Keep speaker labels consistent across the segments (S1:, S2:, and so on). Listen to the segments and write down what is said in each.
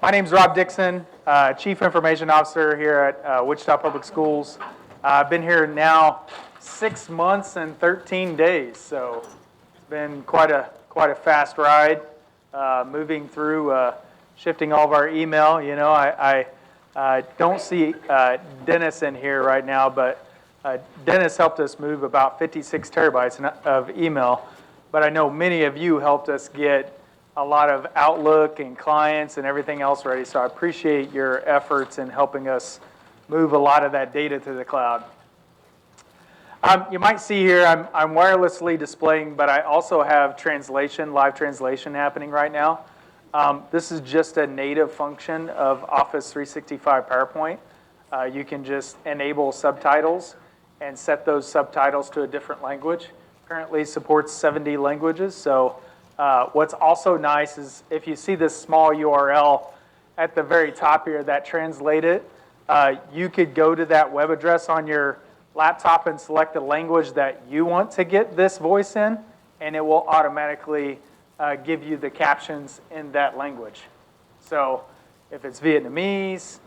S1: My name's Rob Dixon, Chief Information Officer here at Wichita Public Schools. I've been here now 6 months and 13 days, so it's been quite a fast ride, moving through, shifting all of our email. You know, I don't see Dennis in here right now, but Dennis helped us move about 56 terabytes of email, but I know many of you helped us get a lot of Outlook and clients and everything else ready, so I appreciate your efforts in helping us move a lot of that data to the cloud. You might see here I'm wirelessly displaying, but I also have translation, live translation happening right now. This is just a native function of Office 365 PowerPoint. You can just enable subtitles and set those subtitles to a different language. Currently supports 70 languages, so what's also nice is if you see this small URL at the very top here that translate it, you could go to that web address on your laptop and select the language that you want to get this voice in, and it will automatically give you the captions in that language. So if it's Vietnamese,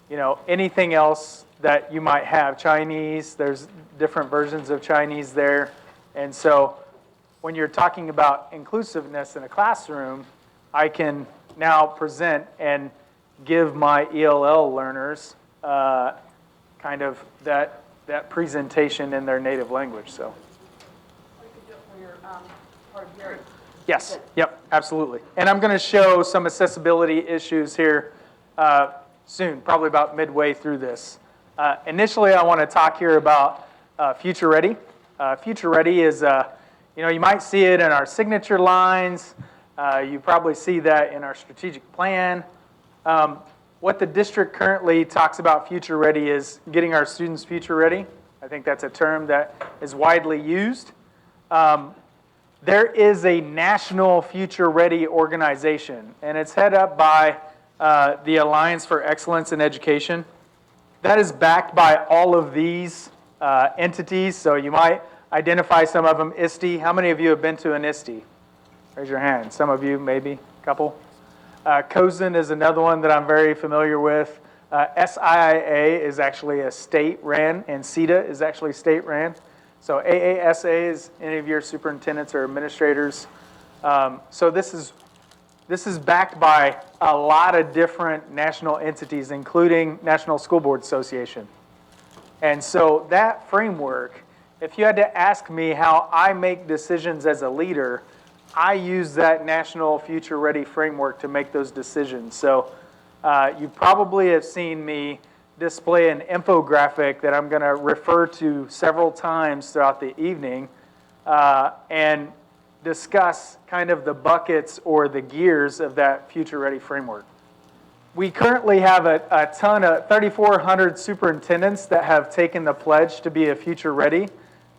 S1: you know, anything else that you might have, Chinese, there's different versions of Chinese there. And so when you're talking about inclusiveness in a classroom, I can now present and give my ELL learners kind of that presentation in their native language. So.
S2: You could do it for your hard of hearing.
S1: Yes, yep, absolutely. And I'm going to show some accessibility issues here soon, probably about midway through this. Initially, I want to talk here about Future Ready. Future Ready is, you know, you might see it in our signature lines. You probably see that in our strategic plan. What the district currently talks about Future Ready is getting our students future ready. I think that's a term that is widely used. There is a national Future Ready organization, and it's headed up by the Alliance for Excellence in Education. That is backed by all of these entities, so you might identify some of them. ISTE, how many of you have been to an ISTE? Raise your hand. Some of you, maybe, a couple. COSN is another one that I'm very familiar with. SIIA is actually a state-ran, and CETA is actually state-ran. So AASA is any of your superintendents or administrators. So this is backed by a lot of different national entities, including National School Board Association. And so that framework, if you had to ask me how I make decisions as a leader, I use that National Future Ready framework to make those decisions. So you probably have seen me display an infographic that I'm going to refer to several times throughout the evening and discuss kind of the buckets or the gears of that Future Ready framework. We currently have a ton of 3,400 superintendents that have taken the pledge to be a Future Ready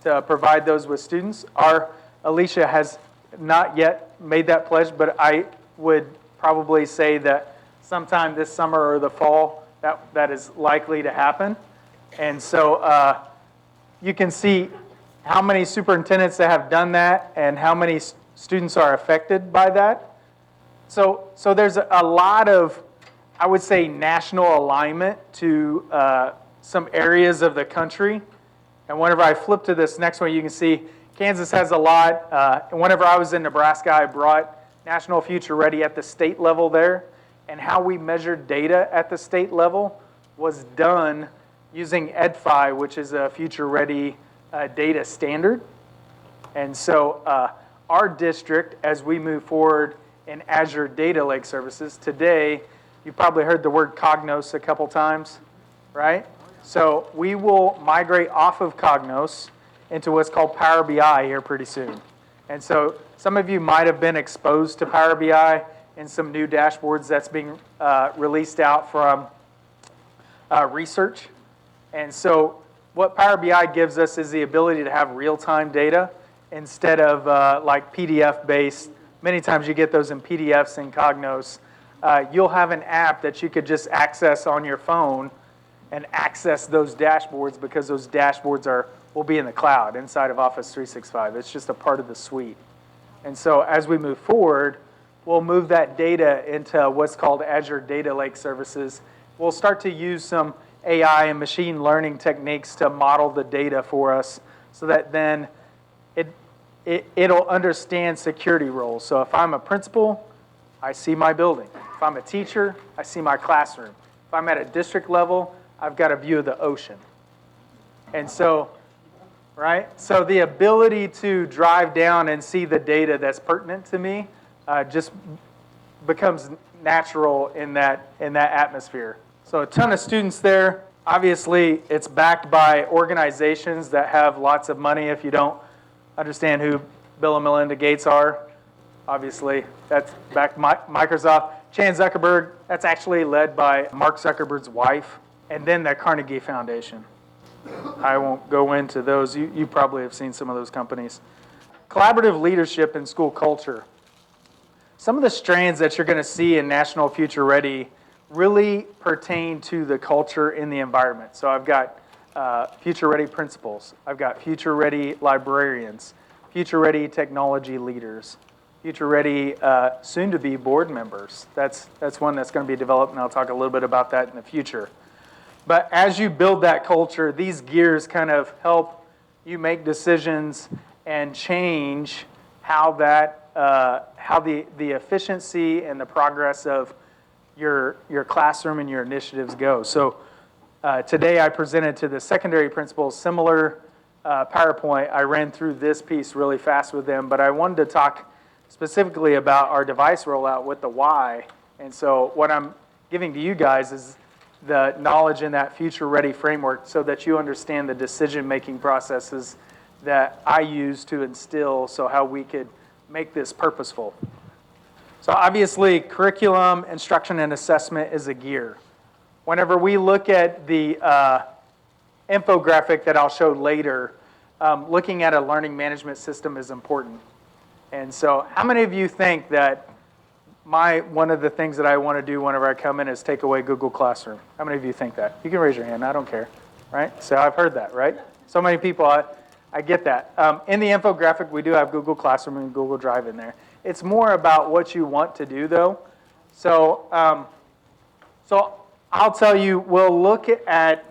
S1: to provide those with students. Our Alicia has not yet made that pledge, but I would probably say that sometime this summer or the fall that is likely to happen. And so you can see how many superintendents that have done that and how many students are affected by that. So there's a lot of, I would say, national alignment to some areas of the country. And whenever I flip to this next one, you can see Kansas has a lot. And whenever I was in Nebraska, I brought National Future Ready at the state level there. And how we measured data at the state level was done using EdFi, which is a Future Ready data standard. And so our district, as we move forward in Azure Data Lake Services, today, you probably heard the word Cognos a couple times, right? So we will migrate off of Cognos into what's called Power BI here pretty soon. And so some of you might have been exposed to Power BI and some new dashboards that's being released out from research. And so what Power BI gives us is the ability to have real-time data instead of like PDF-based. Many times you get those in PDFs in Cognos. You'll have an app that you could just access on your phone and access those dashboards because those dashboards will be in the cloud inside of Office 365. It's just a part of the suite. And so as we move forward, we'll move that data into what's called Azure Data Lake Services. We'll start to use some AI and machine learning techniques to model the data for us so that then it'll understand security roles. So if I'm a principal, I see my building. If I'm a teacher, I see my classroom. If I'm at a district level, I've got a view of the ocean. And so, right? So the ability to drive down and see the data that's pertinent to me just becomes natural in that atmosphere. So a ton of students there. Obviously, it's backed by organizations that have lots of money. If you don't understand who Bill and Melinda Gates are, obviously, that's backed by Microsoft. Chan Zuckerberg, that's actually led by Mark Zuckerberg's wife. And then the Carnegie Foundation. I won't go into those. You probably have seen some of those companies. Collaborative leadership in school culture. Some of the strands that you're going to see in National Future Ready really pertain to the culture in the environment. So I've got Future Ready principals. I've got Future Ready librarians, Future Ready technology leaders, Future Ready soon-to-be board members. That's one that's going to be developed, and I'll talk a little bit about that in the future. But as you build that culture, these gears kind of help you make decisions and change how the efficiency and the progress of your classroom and your initiatives go. So today I presented to the secondary principals similar PowerPoint. I ran through this piece really fast with them, but I wanted to talk specifically about our device rollout with the why. And so what I'm giving to you guys is the knowledge in that Future Ready framework so that you understand the decision-making processes that I use to instill, so how we could make this purposeful. So obviously, curriculum, instruction, and assessment is a gear. Whenever we look at the infographic that I'll show later, looking at a learning management system is important. And so how many of you think that one of the things that I want to do whenever I come in is take away Google Classroom? How many of you think that? You can raise your hand, I don't care, right? So I've heard that, right? So many people, I get that. In the infographic, we do have Google Classroom and Google Drive in there. It's more about what you want to do, though. So I'll tell you, we'll look at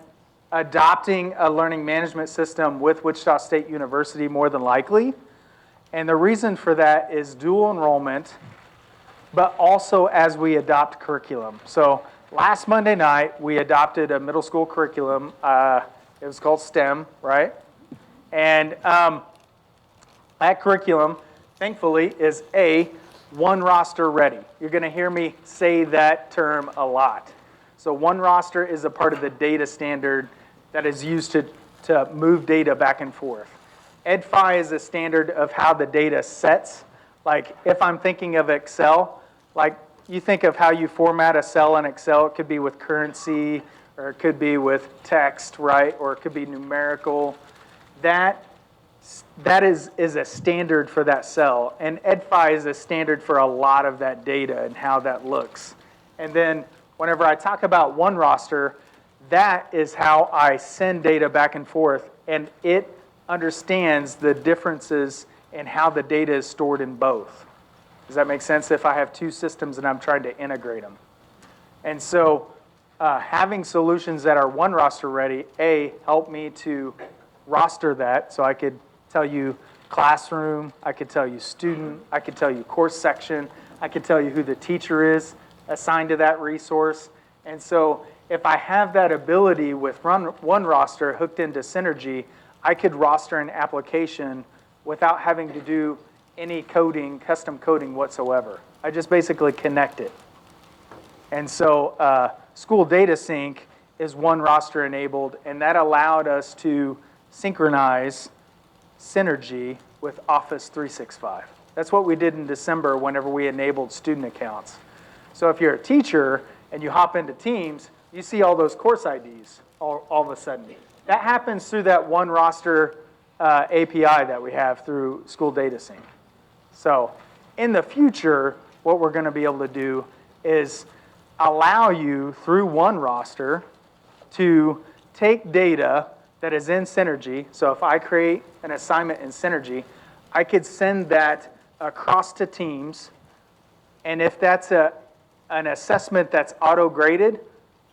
S1: adopting a learning management system with Wichita State University more than likely. And the reason for that is dual enrollment, but also as we adopt curriculum. So last Monday night, we adopted a middle school curriculum. It was called STEM, right? And that curriculum, thankfully, is one roster ready. You're going to hear me say that term a lot. So one roster is a part of the data standard that is used to move data back and forth. EdFi is a standard of how the data sets. Like if I'm thinking of Excel, like you think of how you format a cell in Excel, it could be with currency, or it could be with text, right? Or it could be numerical. That is a standard for that cell. And EdFi is a standard for a lot of that data and how that looks. And then whenever I talk about one roster, that is how I send data back and forth. And it understands the differences in how the data is stored in both. Does that make sense if I have two systems and I'm trying to integrate them? And so having solutions that are one roster ready, help me to roster that, so I could tell you classroom, I could tell you student, I could tell you course section, I could tell you who the teacher is assigned to that resource. And so if I have that ability with one roster hooked into Synergy, I could roster an application without having to do any coding, custom coding whatsoever. I just basically connect it. And so School Data Sync is one roster enabled, and that allowed us to synchronize Synergy with Office 365. That's what we did in December whenever we enabled student accounts. So if you're a teacher and you hop into Teams, you see all those course IDs all of a sudden. That happens through that one roster API that we have through School Data Sync. So in the future, what we're going to be able to do is allow you through one roster to take data that is in Synergy. So if I create an assignment in Synergy, I could send that across to Teams And if that's an assessment that's auto-graded,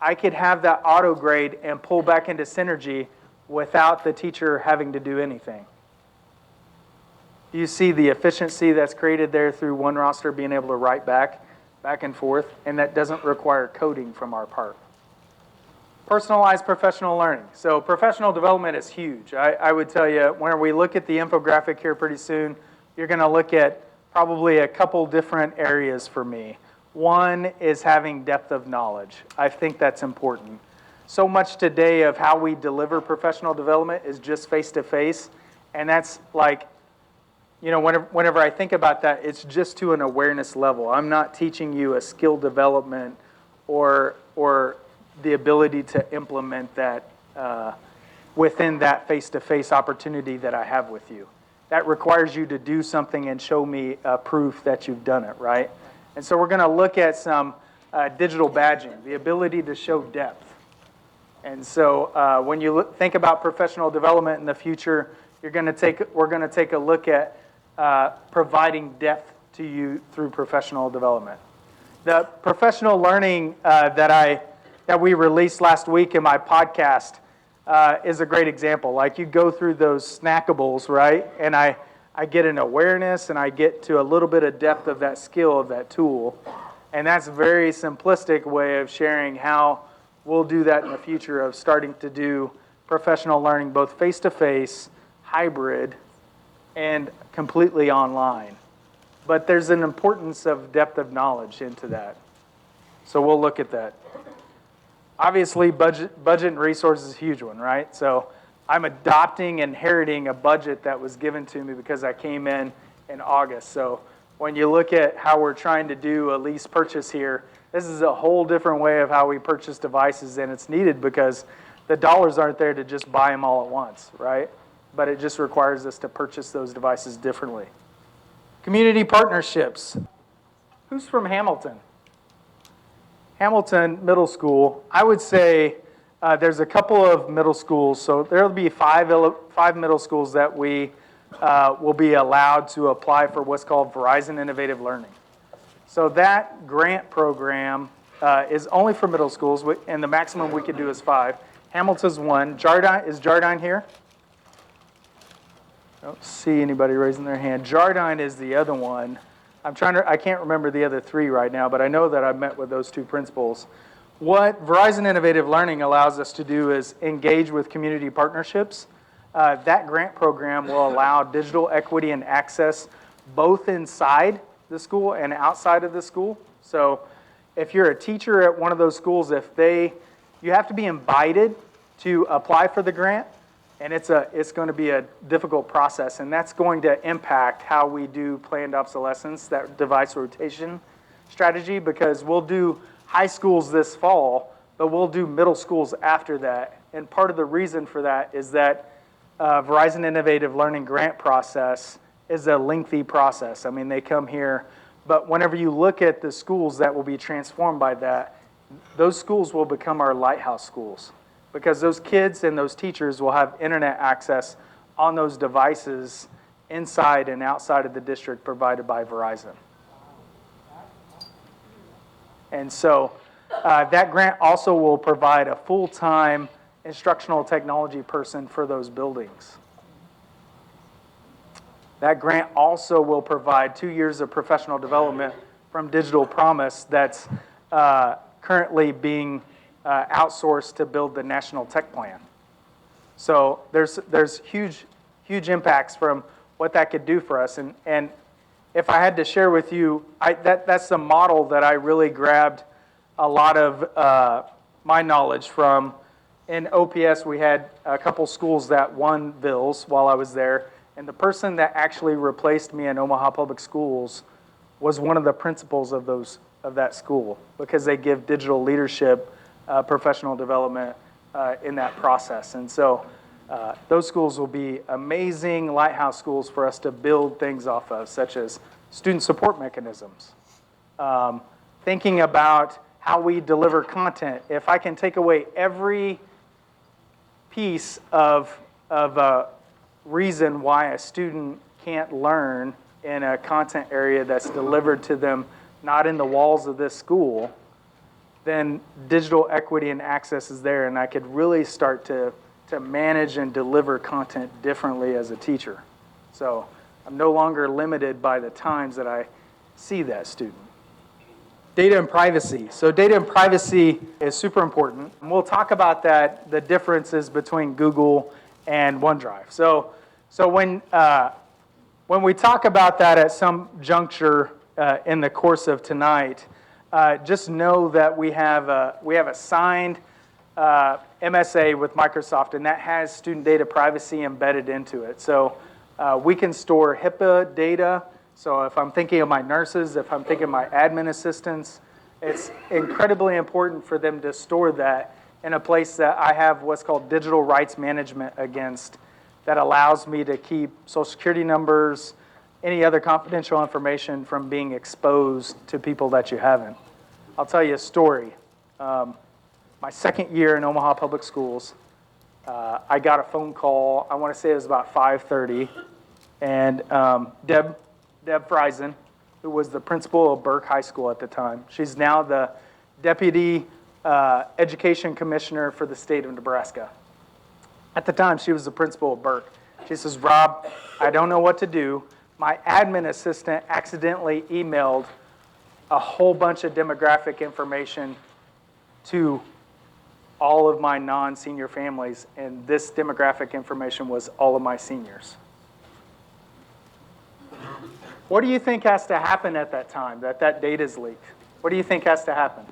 S1: I could have that auto-grade and pull back into Synergy without the teacher having to do anything. Do you see the efficiency that's created there through OneRoster being able to write back and forth, and that doesn't require coding from our part? Personalized professional learning. So professional development is huge. I would tell you, when we look at the infographic here pretty soon, you're going to look at probably a couple different areas for me. One is having depth of knowledge. I think that's important. So much today of how we deliver professional development is just face-to-face, and that's like, you know, whenever I think about that, it's just to an awareness level. I'm not teaching you a skill development or the ability to implement that within that face-to-face opportunity that I have with you. That requires you to do something and show me proof that you've done it, right? And so we're going to look at some digital badging, the ability to show depth. And so when you think about professional development in the future, we're going to take a look at providing depth to you through professional development. The professional learning that we released last week in my podcast is a great example. Like, you go through those snackables, right? And I get an awareness and I get to a little bit of depth of that skill, of that tool. And that's a very simplistic way of sharing how we'll do that in the future, of starting to do professional learning both face-to-face, hybrid, and completely online. But there's an importance of depth of knowledge into that. So we'll look at that. Obviously, budget and resources is a huge one, right? So I'm inheriting a budget that was given to me because I came in August. So when you look at how we're trying to do a lease purchase here, this is a whole different way of how we purchase devices, and it's needed because the dollars aren't there to just buy them all at once, right? But it just requires us to purchase those devices differently. Community partnerships. Who's from Hamilton? Hamilton Middle School. I would say there's a couple of middle schools. So there'll be five middle schools that we will be allowed to apply for what's called Verizon Innovative Learning. So that grant program is only for middle schools, and the maximum we could do is 5. Hamilton's one. Is Jardine here? I don't see anybody raising their hand. Jardine is the other one. I can't remember the other 3 right now, but I know that I've met with those 2 principals. What Verizon Innovative Learning allows us to do is engage with community partnerships. That grant program will allow digital equity and access both inside the school and outside of the school. So if you're a teacher at one of those schools, you have to be invited to apply for the grant, and it's going to be a difficult process, and that's going to impact how we do planned obsolescence, that device rotation strategy, because we'll do high schools this fall, but we'll do middle schools after that. And part of the reason for that is that Verizon Innovative Learning grant process is a lengthy process. I mean, they come here, but whenever you look at the schools that will be transformed by that, those schools will become our lighthouse schools, because those kids and those teachers will have internet access on those devices inside and outside of the district provided by Verizon. And so that grant also will provide a full-time instructional technology person for those buildings. That grant also will provide 2 years of professional development from Digital Promise that's currently being outsourced to build the National Tech Plan. So there's huge impacts from what that could do for us. And if I had to share with you, that's the model that I really grabbed a lot of my knowledge from. In OPS, we had a couple schools that won bills while I was there, and the person that actually replaced me in Omaha Public Schools was one of the principals of that school, because they give digital leadership, professional development in that process. And so those schools will be amazing lighthouse schools for us to build things off of, such as student support mechanisms, thinking about how we deliver content. If I can take away every piece of a reason why a student can't learn in a content area that's delivered to them not in the walls of this school, then digital equity and access is there, and I could really start to manage and deliver content differently as a teacher. So I'm no longer limited by the times that I see that student. Data and privacy. So data and privacy is super important. And we'll talk about that, the differences between Google and OneDrive. So when we talk about that at some juncture in the course of tonight, just know that we have a signed MSA with Microsoft, and that has student data privacy embedded into it. So we can store HIPAA data. So if I'm thinking of my nurses, if I'm thinking of my admin assistants, it's incredibly important for them to store that in a place that I have what's called digital rights management against, that allows me to keep Social Security numbers, any other confidential information from being exposed to people that you haven't. I'll tell you a story. My second year in Omaha Public Schools, I got a phone call. I want to say it was about 5:30, and Deb Friesen, who was the principal of Burke High School at the time. She's now the Deputy Education Commissioner for the state of Nebraska. At the time, she was the principal of Burke. She says, Rob, I don't know what to do. My admin assistant accidentally emailed a whole bunch of demographic information to all of my non-senior families, and this demographic information was all of my seniors. What do you think has to happen at that time, that data is leaked? What do you think has to happen?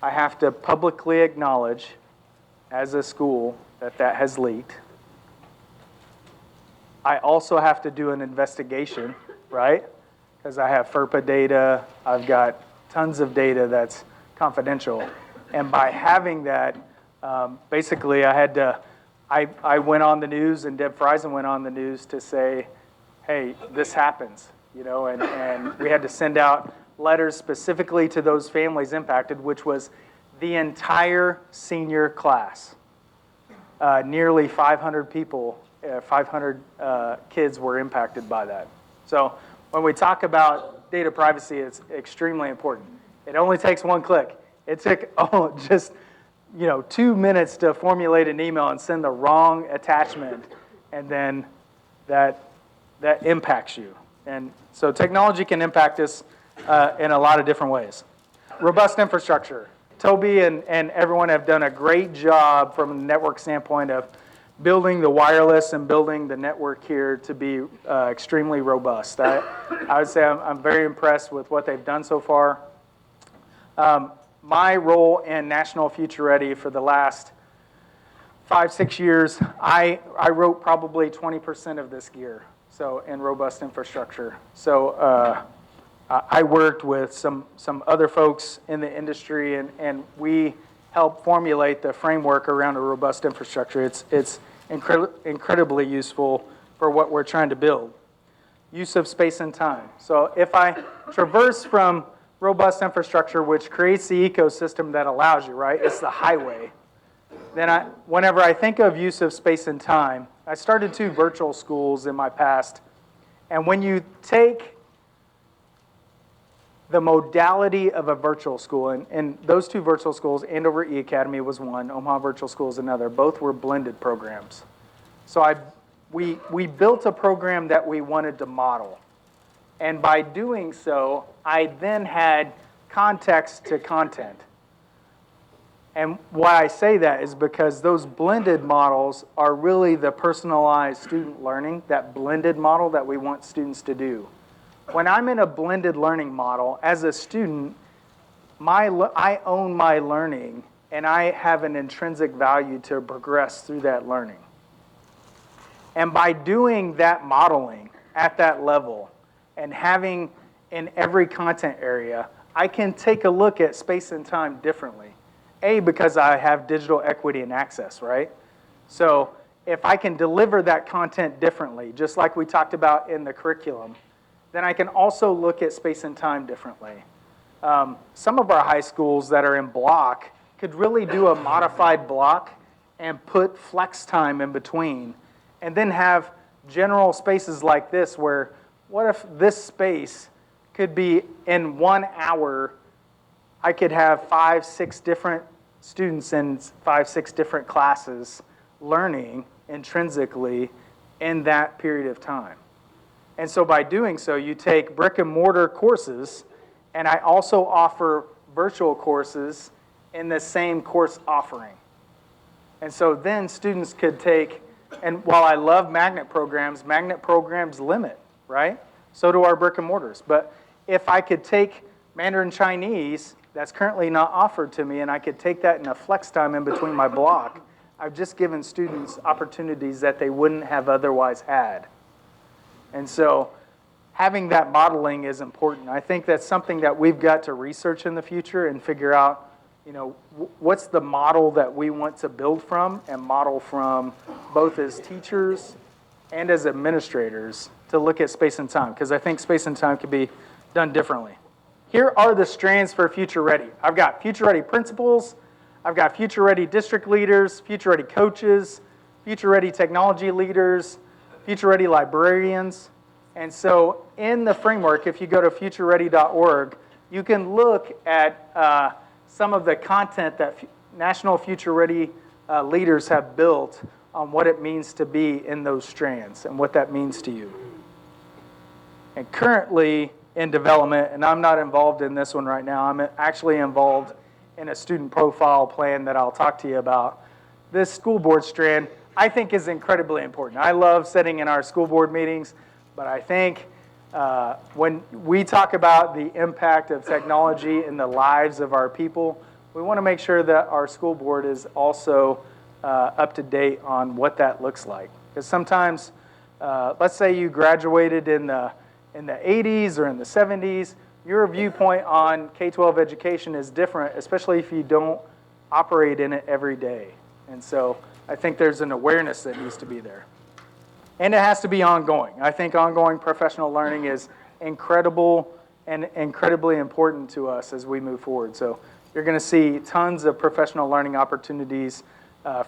S1: I have to publicly acknowledge as a school that has leaked. I also have to do an investigation, right? Because I have FERPA data, I've got tons of data that's confidential. And by having that, basically I went on the news, and Deb Friesen went on the news to say, hey, this happens, and we had to send out letters specifically to those families impacted, which was the entire senior class. Nearly 500 people, 500 kids were impacted by that. So when we talk about data privacy, it's extremely important. It only takes one click. It took just 2 minutes to formulate an email and send the wrong attachment, and then that impacts you. And so technology can impact us in a lot of different ways. Robust infrastructure. Toby and everyone have done a great job from a network standpoint of building the wireless and building the network here to be extremely robust. I would say I'm very impressed with what they've done so far. My role in National Future Ready for the last 5-6 years, I wrote probably 20% of this gear, so in robust infrastructure. So I worked with some other folks in the industry, and we helped formulate the framework around a robust infrastructure. It's incredibly useful for what we're trying to build. Use of space and time. So if I traverse from robust infrastructure, which creates the ecosystem that allows you, right? It's the highway. Then whenever I think of use of space and time, I started 2 virtual schools in my past. And when you take the modality of a virtual school, and those 2 virtual schools, Andover E-Academy was one, Omaha Virtual School is another, both were blended programs. So we built a program that we wanted to model. And by doing so, I then had context to content. And why I say that is because those blended models are really the personalized student learning, that blended model that we want students to do. When I'm in a blended learning model, as a student, I own my learning, and I have an intrinsic value to progress through that learning. And by doing that modeling at that level, and having in every content area, I can take a look at space and time differently. Because I have digital equity and access, right? So if I can deliver that content differently, just like we talked about in the curriculum, then I can also look at space and time differently. Some of our high schools that are in block could really do a modified block and put flex time in between, and then have general spaces like this where, what if this space could be in 1 hour, I could have 5, 6 different students in 5, 6 different classes learning intrinsically in that period of time. And so by doing so, you take brick and mortar courses, and I also offer virtual courses in the same course offering. And so then students could take, and while I love magnet programs limit, right? So do our brick and mortars. But if I could take Mandarin Chinese, that's currently not offered to me, and I could take that in a flex time in between my block, I've just given students opportunities that they wouldn't have otherwise had. And so having that modeling is important. I think that's something that we've got to research in the future and figure out, you know, what's the model that we want to build from and model from, both as teachers and as administrators, to look at space and time, because I think space and time can be done differently. Here are the strands for Future Ready. I've got Future Ready principals, I've got Future Ready district leaders, Future Ready coaches, Future Ready technology leaders, Future Ready librarians. And so in the framework, if you go to futureready.org, you can look at some of the content that National Future Ready leaders have built on what it means to be in those strands and what that means to you. And currently in development, and I'm not involved in this one right now, I'm actually involved in a student profile plan that I'll talk to you about. This school board strand, I think, is incredibly important. I love sitting in our school board meetings, but I think when we talk about the impact of technology in the lives of our people, we want to make sure that our school board is also up to date on what that looks like. Because sometimes, let's say you graduated in the 80s or in the 70s, your viewpoint on K-12 education is different, especially if you don't operate in it every day. And so I think there's an awareness that needs to be there. And it has to be ongoing. I think ongoing professional learning is incredible and incredibly important to us as we move forward. So you're going to see tons of professional learning opportunities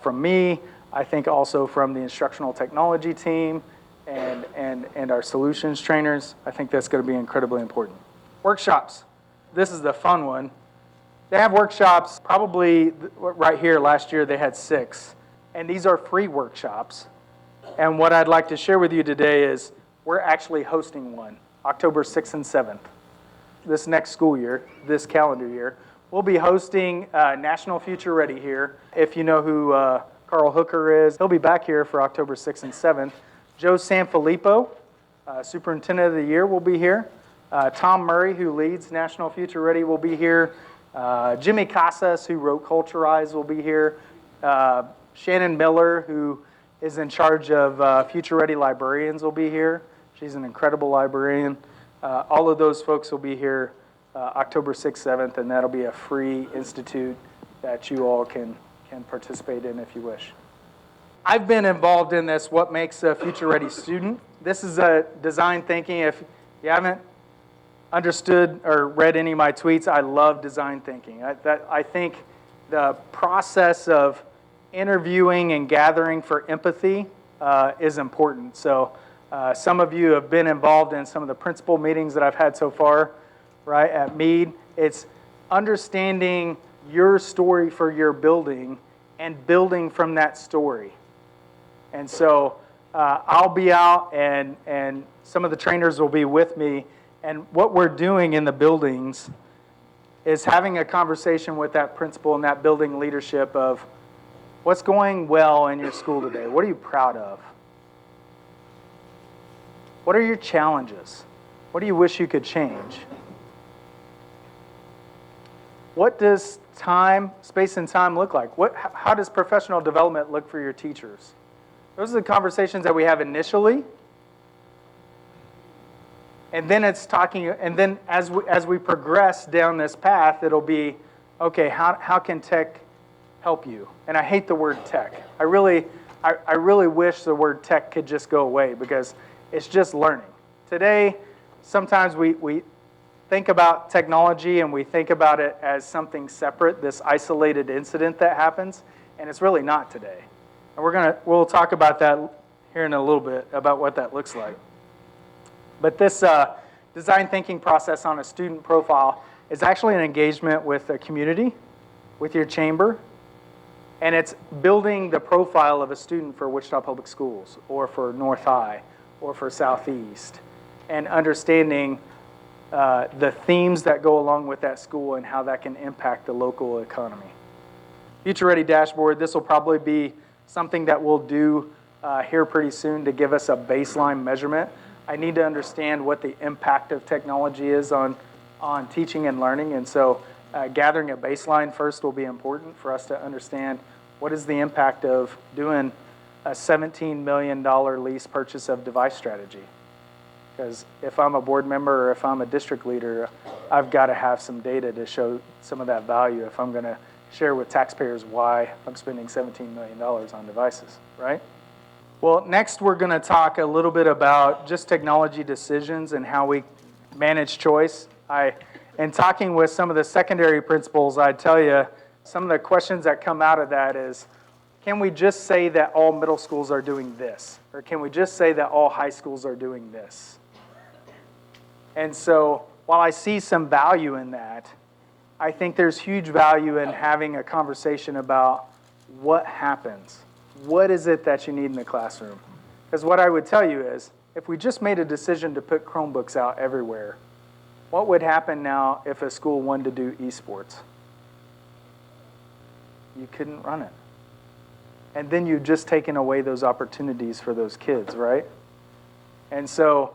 S1: from me, I think also from the instructional technology team and our solutions trainers. I think that's going to be incredibly important. Workshops. This is the fun one. They have workshops probably right here. Last year they had 6. And these are free workshops. And what I'd like to share with you today is we're actually hosting one, October 6th and 7th. This next school year, this calendar year, we'll be hosting National Future Ready here. If you know who Carl Hooker is, he'll be back here for October 6th and 7th. Joe Sanfilippo, Superintendent of the Year, will be here. Tom Murray, who leads National Future Ready, will be here. Jimmy Casas, who wrote Culturize, will be here. Shannon Miller, who is in charge of Future Ready librarians, will be here. She's an incredible librarian. All of those folks will be here October 6th, 7th, and that'll be a free institute that you all can participate in if you wish. I've been involved in this, what makes a Future Ready student. This is a design thinking. If you haven't understood or read any of my tweets, I love design thinking. I think the process of interviewing and gathering for empathy is important. So some of you have been involved in some of the principal meetings that I've had so far, right, at Meade. It's understanding your story for your building and building from that story. And so I'll be out and some of the trainers will be with me. And what we're doing in the buildings is having a conversation with that principal and that building leadership of what's going well in your school today. What are you proud of? What are your challenges? What do you wish you could change? What does time, space and time look like? How does professional development look for your teachers? Those are the conversations that we have initially. And then it's talking, and then as we progress down this path, it'll be, okay, how can tech help you? And I hate the word tech. I really wish the word tech could just go away because it's just learning. Today, sometimes we think about technology and we think about it as something separate, this isolated incident that happens, and it's really not today. And we'll talk about that here in a little bit, about what that looks like. But this design thinking process on a student profile is actually an engagement with the community, with your chamber, and it's building the profile of a student for Wichita Public Schools, or for North High, or for Southeast, and understanding the themes that go along with that school and how that can impact the local economy. Future Ready Dashboard, this will probably be something that we'll do here pretty soon to give us a baseline measurement. I need to understand what the impact of technology is on teaching and learning, and so gathering a baseline first will be important for us to understand what is the impact of doing a $17 million lease purchase of device strategy. Because if I'm a board member or if I'm a district leader, I've got to have some data to show some of that value if I'm going to share with taxpayers why I'm spending $17 million on devices, right? Well, next we're going to talk a little bit about just technology decisions and how we manage choice. In talking with some of the secondary principals, I'd tell you some of the questions that come out of that is, can we just say that all middle schools are doing this? Or can we just say that all high schools are doing this? And so while I see some value in that, I think there's huge value in having a conversation about what happens. What is it that you need in the classroom? Because what I would tell you is, if we just made a decision to put Chromebooks out everywhere, what would happen now if a school wanted to do esports? You couldn't run it. And then you've just taken away those opportunities for those kids, right? And so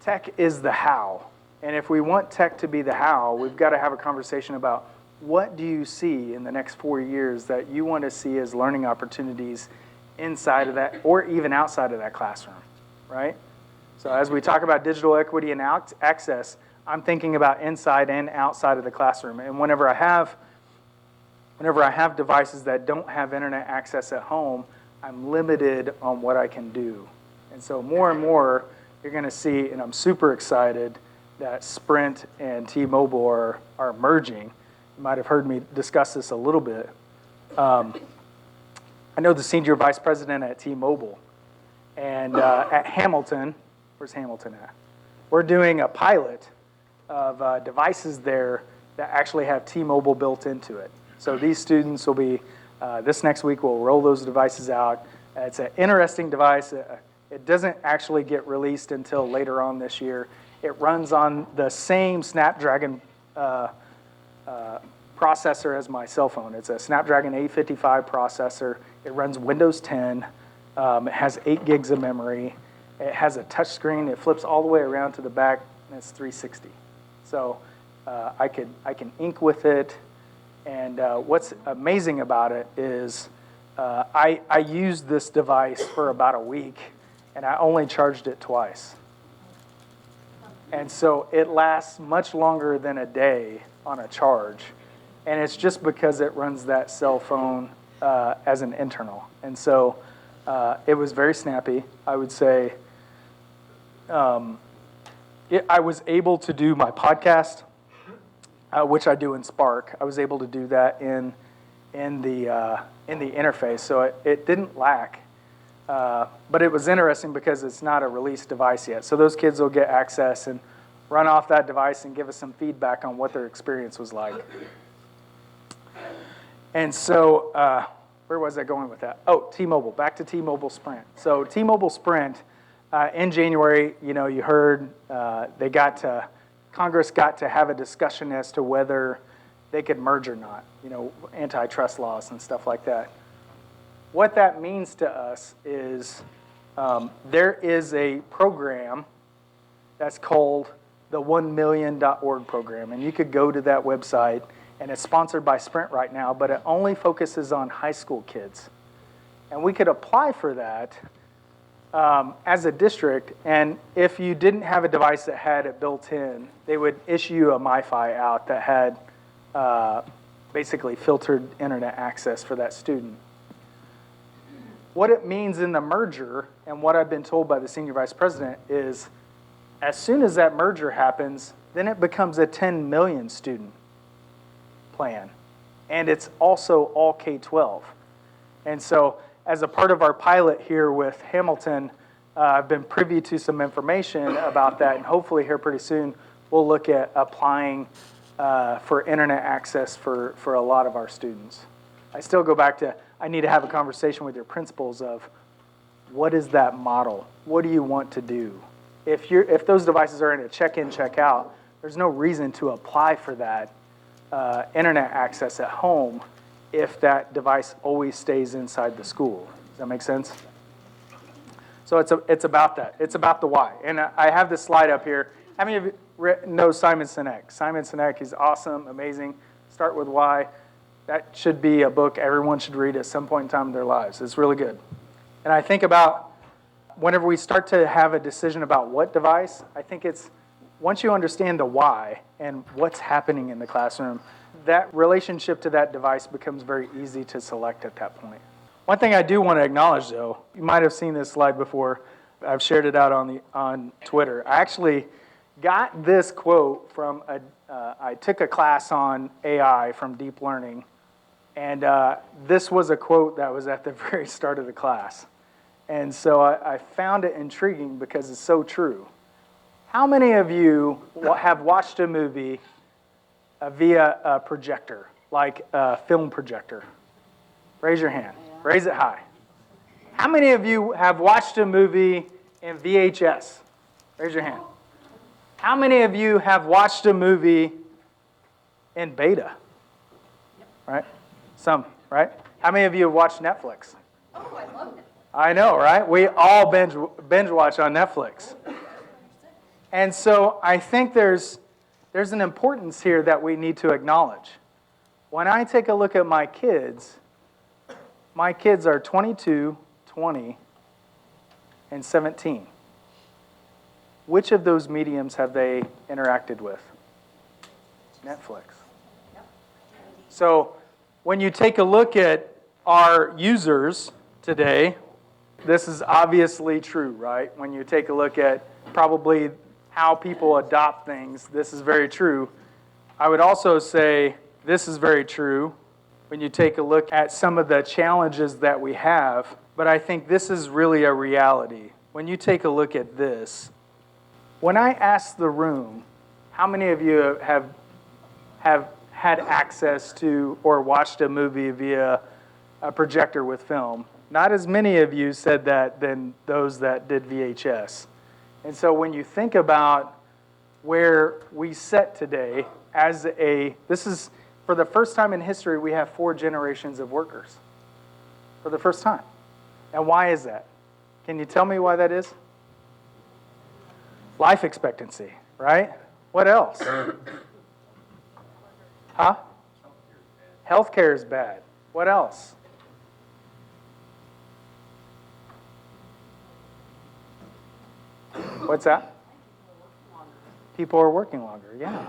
S1: tech is the how. And if we want tech to be the how, we've got to have a conversation about what do you see in the next 4 years that you want to see as learning opportunities inside of that or even outside of that classroom, right? So as we talk about digital equity and access, I'm thinking about inside and outside of the classroom. And whenever I have devices that don't have internet access at home, I'm limited on what I can do. And so more and more, you're going to see, and I'm super excited, that Sprint and T-Mobile are merging. You might have heard me discuss this a little bit. I know the senior vice president at T-Mobile, and at Hamilton, where's Hamilton at? We're doing a pilot of devices there that actually have T-Mobile built into it. So these students will be, this next week we'll roll those devices out. It's an interesting device. It doesn't actually get released until later on this year. It runs on the same Snapdragon processor as my cell phone. It's a Snapdragon 855 processor. It runs Windows 10. It has 8 gigs of memory. It has a touch screen. It flips all the way around to the back, and it's 360. So I can ink with it. And what's amazing about it is I used this device for about a week, and I only charged it twice. And so it lasts much longer than a day on a charge. And it's just because it runs that cell phone as an internal. And so it was very snappy. I would say I was able to do my podcast, which I do in Spark. I was able to do that in the interface. So it didn't lack. But it was interesting because it's not a released device yet. So those kids will get access and run off that device and give us some feedback on what their experience was like. And so where was I going with that? Oh, T-Mobile, back to T-Mobile Sprint. So T-Mobile Sprint, in January, you heard Congress got to have a discussion as to whether they could merge or not, antitrust laws and stuff like that. What that means to us is there is a program that's called the 1million.org program, and you could go to that website, and it's sponsored by Sprint right now, but it only focuses on high school kids. And we could apply for that as a district, and if you didn't have a device that had it built in, they would issue a MiFi out that had basically filtered internet access for that student. What it means in the merger, and what I've been told by the senior vice president, is as soon as that merger happens, then it becomes a 10 million student plan. And it's also all K-12. And so as a part of our pilot here with Hamilton, I've been privy to some information about that, and hopefully here pretty soon we'll look at applying for internet access for a lot of our students. I still go back to, I need to have a conversation with your principals of, what is that model? What do you want to do? If those devices are in a check-in, check-out, there's no reason to apply for that internet access at home if that device always stays inside the school. Does that make sense? So it's about that. It's about the why. And I have this slide up here. How many of you know Simon Sinek? Simon Sinek, he's awesome, amazing. Start with why. That should be a book everyone should read at some point in time in their lives. It's really good. And I think about whenever we start to have a decision about what device, I think it's once you understand the why and what's happening in the classroom, that relationship to that device becomes very easy to select at that point. One thing I do want to acknowledge, though, you might have seen this slide before. I've shared it out on Twitter. I actually got this quote from I took a class on AI from deep learning, and this was a quote that was at the very start of the class. And so I found it intriguing because it's so true. How many of you have watched a movie via a projector, like a film projector? Raise your hand. Raise it high. How many of you have watched a movie in VHS? Raise your hand. How many of you have watched a movie in beta? Right? Some, right? How many of you have watched Netflix?
S2: Oh, I love it.
S1: I know, right? We all binge watch on Netflix. And so I think there's an importance here that we need to acknowledge. When I take a look at my kids are 22, 20, and 17. Which of those mediums have they interacted with? Netflix. So when you take a look at our users today, this is obviously true, right? When you take a look at probably how people adopt things, this is very true. I would also say this is very true when you take a look at some of the challenges that we have, but I think this is really a reality. When you take a look at this, when I ask the room, how many of you have had access to or watched a movie via a projector with film? Not as many of you said that than those that did VHS. And so when you think about where we sit today this is, for the first time in history, we have 4 generations of workers. For the first time. And why is that? Can you tell me why that is? Life expectancy, right? What else? Huh? Healthcare is bad. What else? What's that? People are working longer, yeah.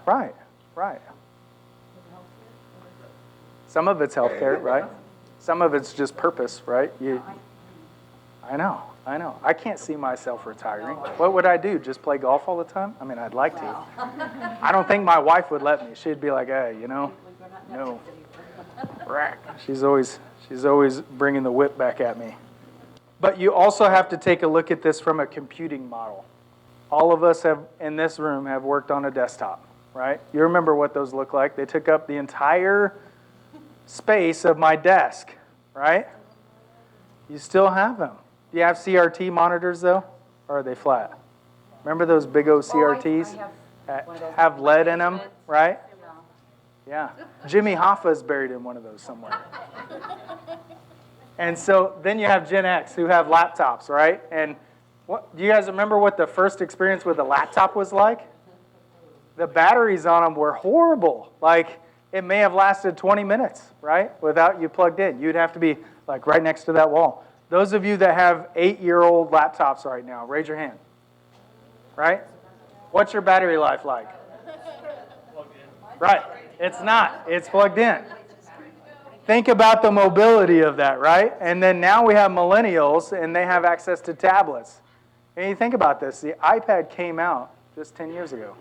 S1: Right. Some of it's healthcare, right? Some of it's just purpose, right? I know. I can't see myself retiring. What would I do? Just play golf all the time? I mean, I'd like to. I don't think my wife would let me. She'd be like, hey, no. She's always bringing the whip back at me. But you also have to take a look at this from a computing model. All of us in this room have worked on a desktop, right? You remember what those look like. They took up the entire space of my desk, right? You still have them. Do you have CRT monitors, though? Or are they flat? Remember those big old CRTs that have lead in them, right? Yeah. Jimmy Hoffa's buried in one of those somewhere. And so then you have Gen X who have laptops, right? And do you guys remember what the first experience with a laptop was like? The batteries on them were horrible. Like, it may have lasted 20 minutes, right? Without you plugged in. You'd have to be like right next to that wall. Those of you that have 8-year-old laptops right now, raise your hand. Right? What's your battery life like? Right. It's not. It's plugged in. Think about the mobility of that, right? And then now we have millennials, and they have access to tablets. And you think about this. The iPad came out just 10 years ago.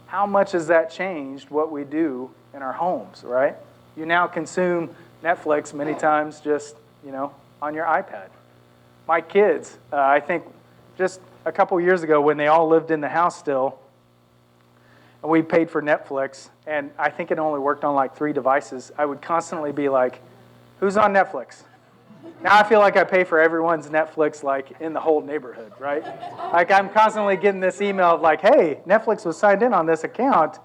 S1: How much has that changed what we do in our homes, right? You now consume Netflix many times just, on your iPad. My kids, I think just a couple years ago when they all lived in the house still, and we paid for Netflix, and I think it only worked on like 3 devices, I would constantly be like, who's on Netflix? Now I feel like I pay for everyone's Netflix like in the whole neighborhood, right? Like I'm constantly getting this email of like, hey, Netflix was signed in on this account.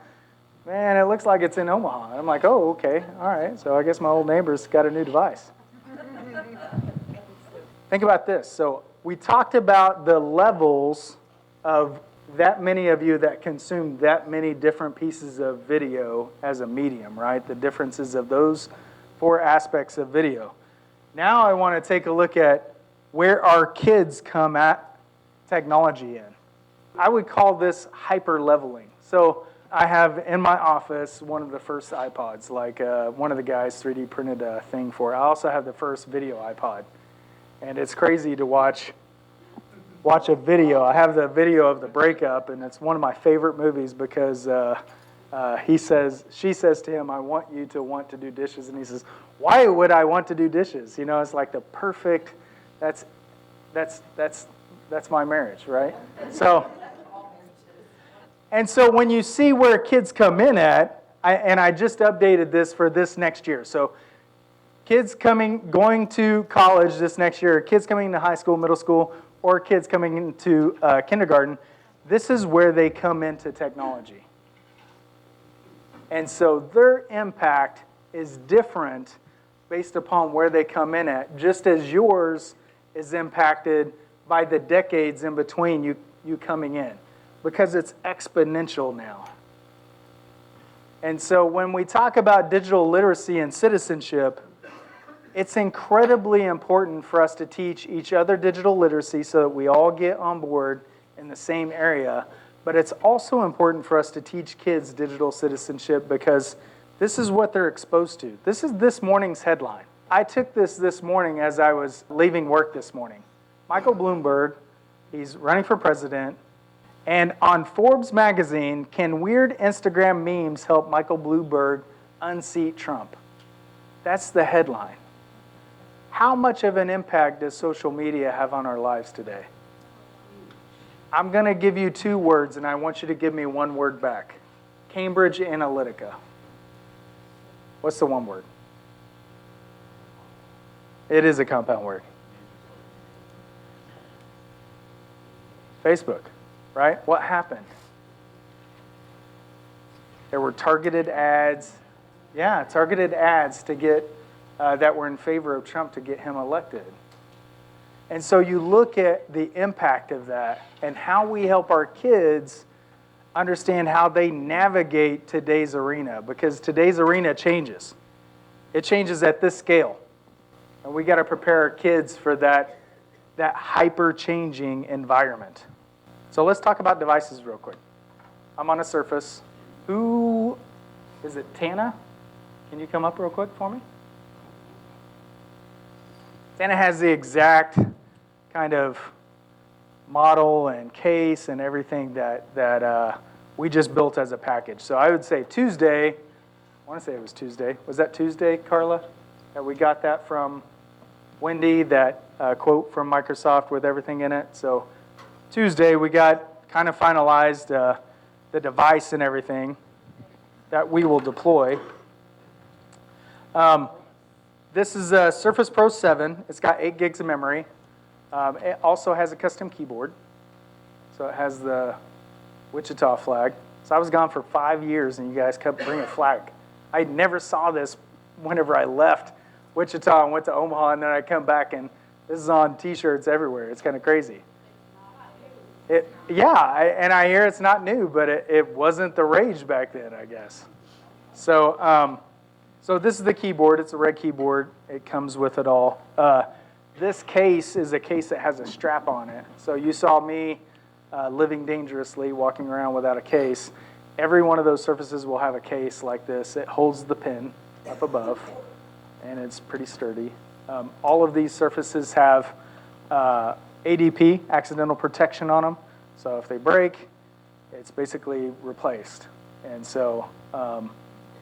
S1: Man, it looks like it's in Omaha. And I'm like, oh, okay, all right. So I guess my old neighbor's got a new device. Think about this. So we talked about the levels of that many of you that consume that many different pieces of video as a medium, right? The differences of those 4 aspects of video. Now I want to take a look at where our kids come at technology in. I would call this hyper-leveling. So I have in my office one of the first iPods, like one of the guys 3D printed a thing for. I also have the first video iPod. And it's crazy to watch a video. I have the video of the breakup, and it's one of my favorite movies because she says to him, I want you to want to do dishes. And he says, why would I want to do dishes? You know, it's like the perfect, that's my marriage, right? So when you see where kids come in at, I just updated this for this next year. So kids going to college this next year, kids coming into high school, middle school, or kids coming into kindergarten, this is where they come into technology. And so their impact is different based upon where they come in at, just as yours is impacted by the decades in between you coming in, because it's exponential now. And so when we talk about digital literacy and citizenship, it's incredibly important for us to teach each other digital literacy so that we all get on board in the same area. But it's also important for us to teach kids digital citizenship because this is what they're exposed to. This is this morning's headline. I took this morning as I was leaving work this morning. Michael Bloomberg, he's running for president, and on Forbes magazine, can weird Instagram memes help Michael Bloomberg unseat Trump? That's the headline. How much of an impact does social media have on our lives today? I'm going to give you 2 words, and I want you to give me 1 word back. Cambridge Analytica. What's the 1 word? It is a compound word. Facebook, right? What happened? There were targeted ads. Yeah, targeted ads to get that were in favor of Trump to get him elected. And so you look at the impact of that and how we help our kids understand how they navigate today's arena, because today's arena changes. It changes at this scale. And we got to prepare our kids for that hyper-changing environment. So let's talk about devices real quick. I'm on a Surface. Who, is it Tana? Can you come up real quick for me? Tana has the exact kind of model and case and everything that we just built as a package. So I would say Tuesday, I want to say it was Tuesday. Was that Tuesday, Carla? That we got that from Wendy, that quote from Microsoft with everything in it. So Tuesday we got kind of finalized the device and everything that we will deploy. This is a Surface Pro 7. It's got 8 gigs of memory. It also has a custom keyboard. So it has the Wichita flag. So I was gone for 5 years and you guys kept bringing a flag. I never saw this whenever I left Wichita and went to Omaha, and then I come back and this is on t-shirts everywhere. It's kind of crazy. And I hear it's not new, but it wasn't the rage back then, I guess. So this is the keyboard. It's a red keyboard. It comes with it all. This case is a case that has a strap on it. So you saw me living dangerously, walking around without a case. Every one of those Surfaces will have a case like this. It holds the pin up above, and it's pretty sturdy. All of these Surfaces have ADP, accidental protection on them. So if they break, it's basically replaced. And so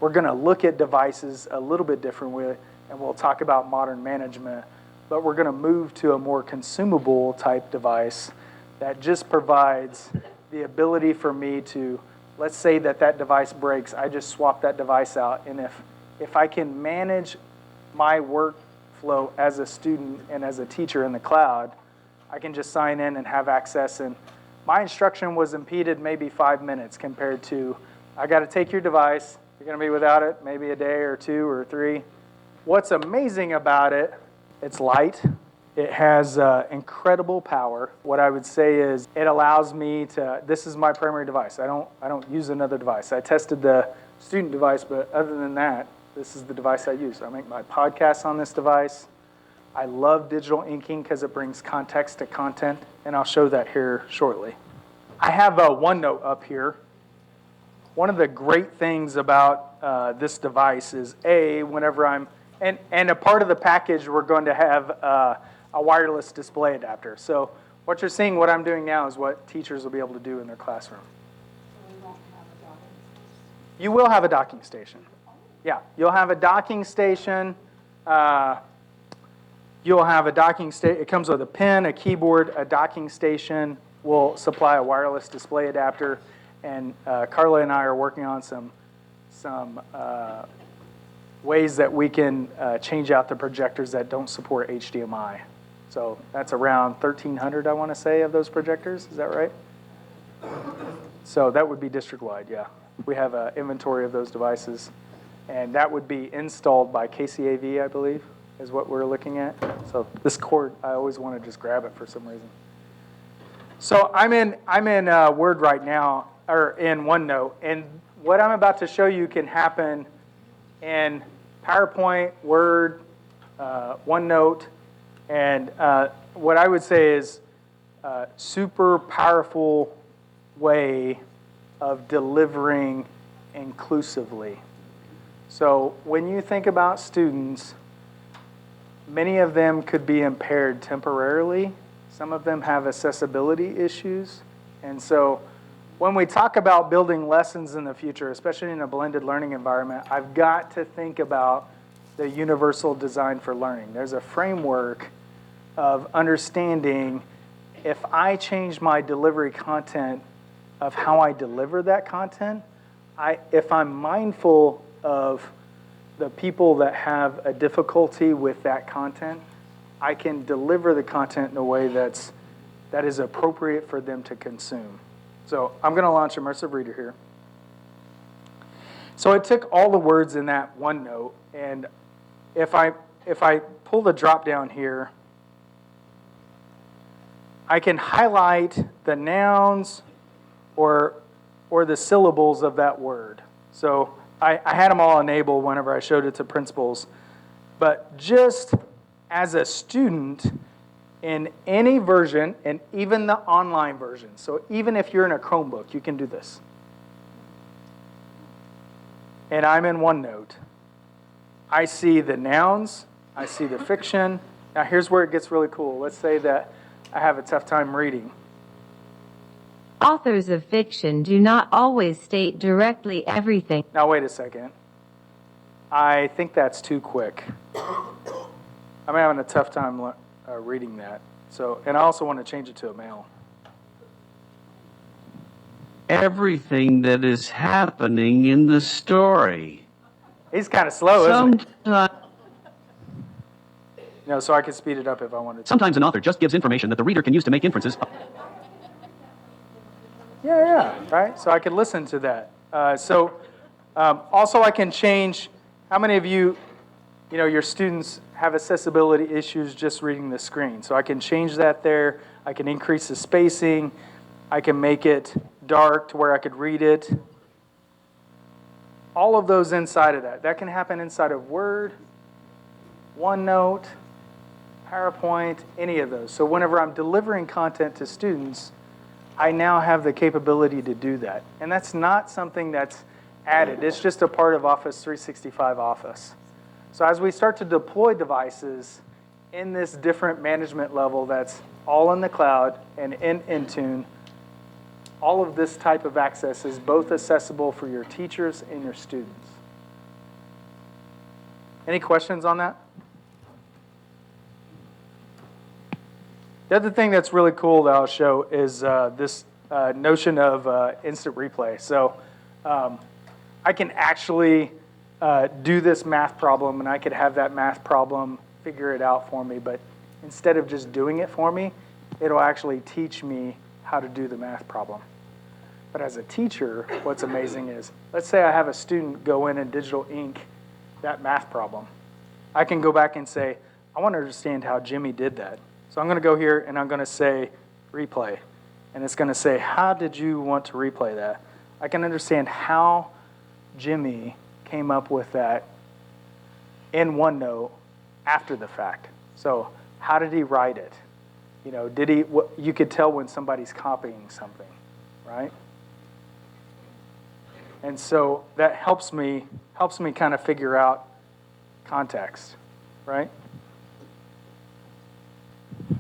S1: we're going to look at devices a little bit differently, and we'll talk about modern management but we're going to move to a more consumable type device that just provides the ability for me to, let's say that device breaks, I just swap that device out, and if I can manage my workflow as a student and as a teacher in the cloud, I can just sign in and have access, and my instruction was impeded maybe 5 minutes compared to, I got to take your device, you're going to be without it maybe a day or 2 or 3. What's amazing about it, it's light. It has incredible power. What I would say is it allows me to, this is my primary device. I don't use another device. I tested the student device, but other than that, this is the device I use. I make my podcasts on this device. I love digital inking because it brings context to content, and I'll show that here shortly. I have a OneNote up here. One of the great things about this device is, whenever I'm, and a part of the package, we're going to have a wireless display adapter. So what you're seeing, what I'm doing now, is what teachers will be able to do in their classroom.
S2: So we won't have a docking station?
S1: You will have a docking station. Yeah, you'll have a docking station. You'll have a docking station. It comes with a pen, a keyboard, a docking station. We'll supply a wireless display adapter. And Carla and I are working on some ways that we can change out the projectors that don't support HDMI. So that's around 1,300, I want to say, of those projectors. Is that right? So that would be district-wide, yeah. We have an inventory of those devices. And that would be installed by KCAV, I believe, is what we're looking at. So this cord, I always want to just grab it for some reason. So I'm in Word right now, or in OneNote, and what I'm about to show you can happen in PowerPoint, Word, OneNote, and what I would say is a super powerful way of delivering inclusively. So when you think about students, many of them could be impaired temporarily. Some of them have accessibility issues. And so when we talk about building lessons in the future, especially in a blended learning environment, I've got to think about the universal design for learning. There's a framework of understanding if I change my delivery content of how I deliver that content, if I'm mindful of the people that have a difficulty with that content, I can deliver the content in a way that is appropriate for them to consume. So I'm going to launch Immersive Reader here. So it took all the words in that OneNote, and if I pull the drop down here, I can highlight the nouns or the syllables of that word. So I had them all enabled whenever I showed it to principals. But just as a student, in any version, and even the online version, so even if you're in a Chromebook, you can do this. And I'm in OneNote. I see the nouns, I see the fiction. Now here's where it gets really cool. Let's say that I have a tough time reading.
S3: Authors of fiction do not always state directly everything.
S1: Now wait a second. I think that's too quick. I'm having a tough time reading that. So, and I also want to change it to a male.
S4: Everything that is happening in the story.
S1: He's kind of slow, isn't he?
S4: Sometimes,
S1: No, so I could speed it up if I wanted to.
S5: Sometimes an author just gives information that the reader can use to make inferences.
S1: Yeah, right? So I could listen to that. Also I can change, how many of you, your students have accessibility issues just reading the screen? So I can change that there. I can increase the spacing. I can make it dark to where I could read it. All of those inside of that. That can happen inside of Word, OneNote, PowerPoint, any of those. So whenever I'm delivering content to students, I now have the capability to do that. And that's not something that's added. It's just a part of Office 365 Office. So as we start to deploy devices in this different management level that's all in the cloud and in Intune, all of this type of access is both accessible for your teachers and your students. Any questions on that? The other thing that's really cool that I'll show is this notion of instant replay. So I can actually do this math problem, and I could have that math problem figure it out for me, but instead of just doing it for me, it'll actually teach me how to do the math problem. But as a teacher, what's amazing is, let's say I have a student go in and digital ink that math problem. I can go back and say, I want to understand how Jimmy did that. So I'm going to go here and I'm going to say replay. And it's going to say, how did you want to replay that? I can understand how Jimmy came up with that in OneNote after the fact. So how did he write it? You know, you could tell when somebody's copying something, right? And so that helps me kind of figure out context, right?
S6: So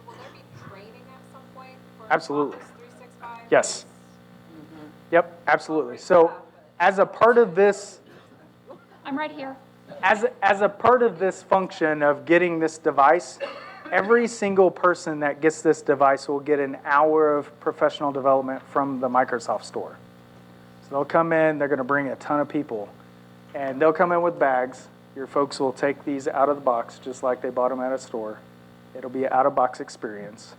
S6: will there be training at some point for
S1: Absolutely.
S6: Office 365?
S1: Yes. Yep, absolutely. So as a part of this,
S6: I'm right here.
S1: as a part of this function of getting this device, every single person that gets this device will get an hour of professional development from the Microsoft Store. So they'll come in, they're going to bring a ton of people, and they'll come in with bags. Your folks will take these out of the box just like they bought them at a store. It'll be an out-of-box experience.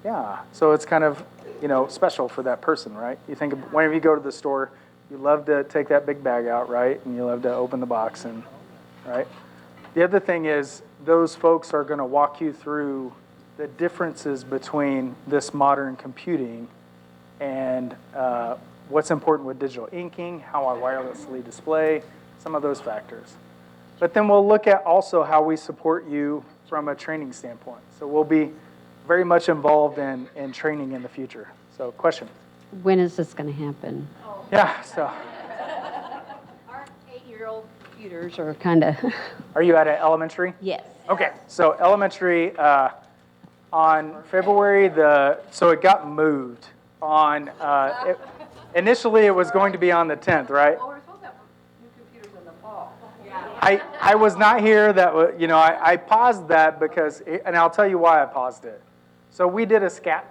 S1: Yeah, so it's kind of, special for that person, right? You think of, whenever you go to the store, you love to take that big bag out, right? And you love to open the box, and right? The other thing is those folks are going to walk you through the differences between this modern computing and what's important with digital inking, how I wirelessly display, some of those factors. But then we'll look at also how we support you from a training standpoint. So we'll be very much involved in training in the future. So question?
S7: When is this going to happen?
S1: Yeah, so
S7: Our 8-year-old computers are kind of...
S1: are you at an elementary?
S7: Yes.
S1: Okay, so elementary on February, so it got moved on, initially it was going to be on the 10th, right?
S2: Well, we're supposed to have new computers in the fall.
S1: I was not here, I paused that because, and I'll tell you why I paused it. So we did a scrap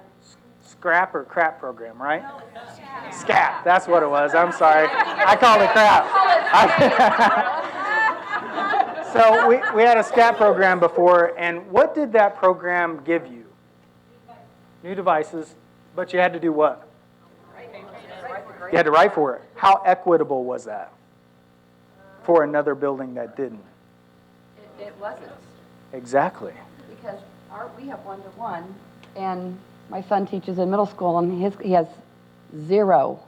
S1: or crap program, right? SCAP, that's what it was, I'm sorry. I called it crap. So we had a SCAP program before, and what did that program give you? New devices, but you had to do what? You had to write for it. How equitable was that for another building that didn't?
S2: It wasn't,
S1: Exactly.
S2: because we have one-to-one, and my son teaches in middle school, and he has zero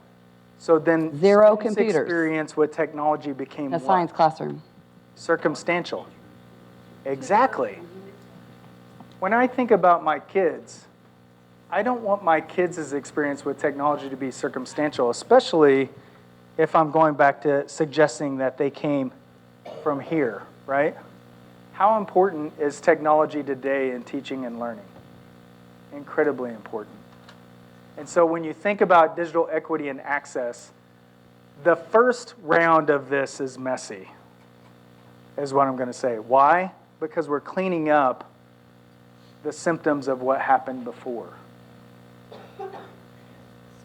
S1: So then
S2: Zero
S1: students'
S2: computers.
S1: experience with technology became
S2: in a
S1: what?
S2: science classroom.
S1: Circumstantial. Exactly. When I think about my kids, I don't want my kids' experience with technology to be circumstantial, especially if I'm going back to suggesting that they came from here, right? How important is technology today in teaching and learning? Incredibly important. And so when you think about digital equity and access, the first round of this is messy, is what I'm going to say. Why? Because we're cleaning up the symptoms of what happened before.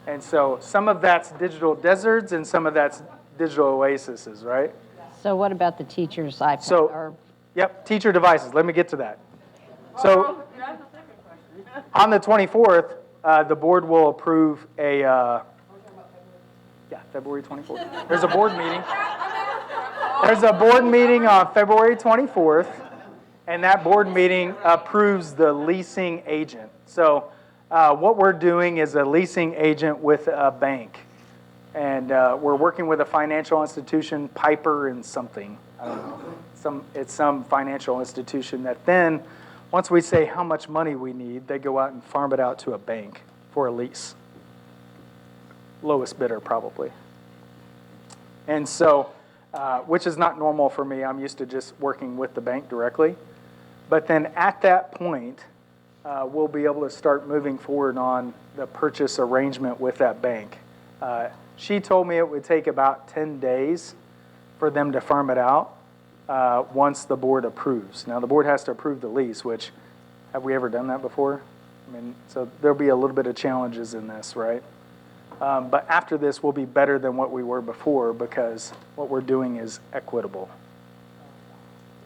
S1: And so some of that's digital deserts and some of that's digital oases, right?
S7: So what about the teacher's iPad?
S1: So, yep, teacher devices. Let me get to that. So on the 24th, the board will approve February 24th. There's a board meeting. There's a board meeting on February 24th, and that board meeting approves the leasing agent. So what we're doing is a leasing agent with a bank. And we're working with a financial institution, Piper and something. I don't know. It's some financial institution that then, once we say how much money we need, they go out and farm it out to a bank for a lease. Lowest bidder, probably. And so, which is not normal for me. I'm used to just working with the bank directly. But then at that point, we'll be able to start moving forward on the purchase arrangement with that bank. She told me it would take about 10 days for them to farm it out. once the board approves. Now, the board has to approve the lease, which, have we ever done that before? I mean, so there'll be a little bit of challenges in this, right? But after this, we'll be better than what we were before because what we're doing is equitable.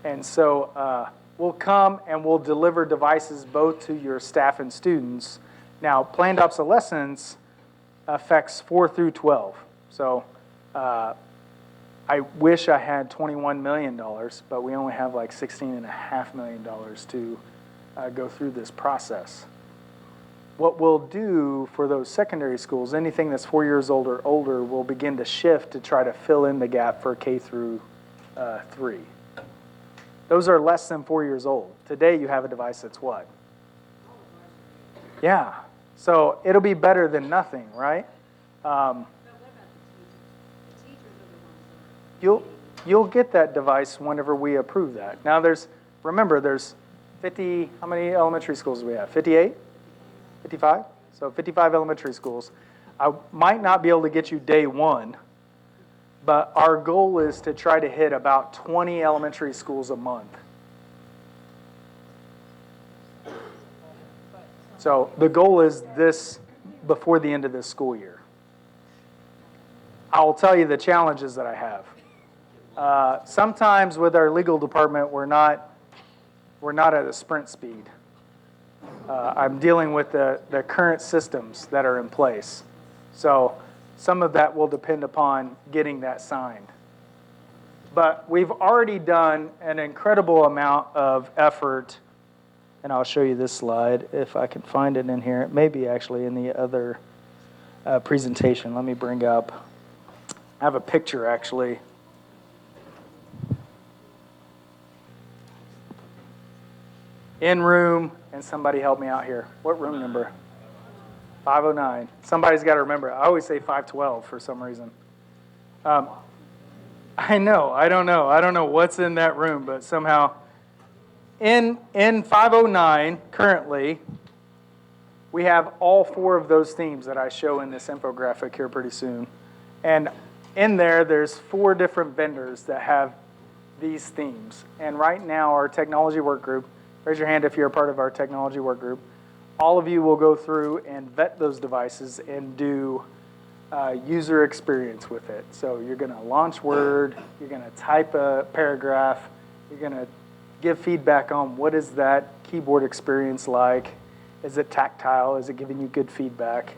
S1: And so we'll come and we'll deliver devices both to your staff and students. Now, planned obsolescence affects 4 through 12. So I wish I had $21 million, but we only have like $16.5 million to go through this process. What we'll do for those secondary schools, anything that's 4 years old or older, we'll begin to shift to try to fill in the gap for K through 3. Those are less than 4 years old. Today you have a device that's what? Yeah. So it'll be better than nothing, right? You'll get that device whenever we approve that. Now remember there's 50, how many elementary schools do we have? 58? 55? So 55 elementary schools. I might not be able to get you day one, but our goal is to try to hit about 20 elementary schools a month. So the goal is this before the end of this school year. I'll tell you the challenges that I have. Sometimes with our legal department, we're not at a sprint speed. I'm dealing with the current systems that are in place. So some of that will depend upon getting that signed. But we've already done an incredible amount of effort, and I'll show you this slide if I can find it in here. It may be actually in the other presentation. Let me bring up, I have a picture actually. In room, and somebody help me out here. What room number? 509. Somebody's got to remember. I always say 512 for some reason. I know. I don't know what's in that room, but somehow in 509 currently, we have all 4 of those themes that I show in this infographic here pretty soon. And in there's 4 different vendors that have these themes. And right now, our technology work group, raise your hand if you're a part of our technology work group. All of you will go through and vet those devices and do user experience with it. So you're going to launch Word, you're going to type a paragraph, you're going to give feedback on what is that keyboard experience like. Is it tactile? Is it giving you good feedback?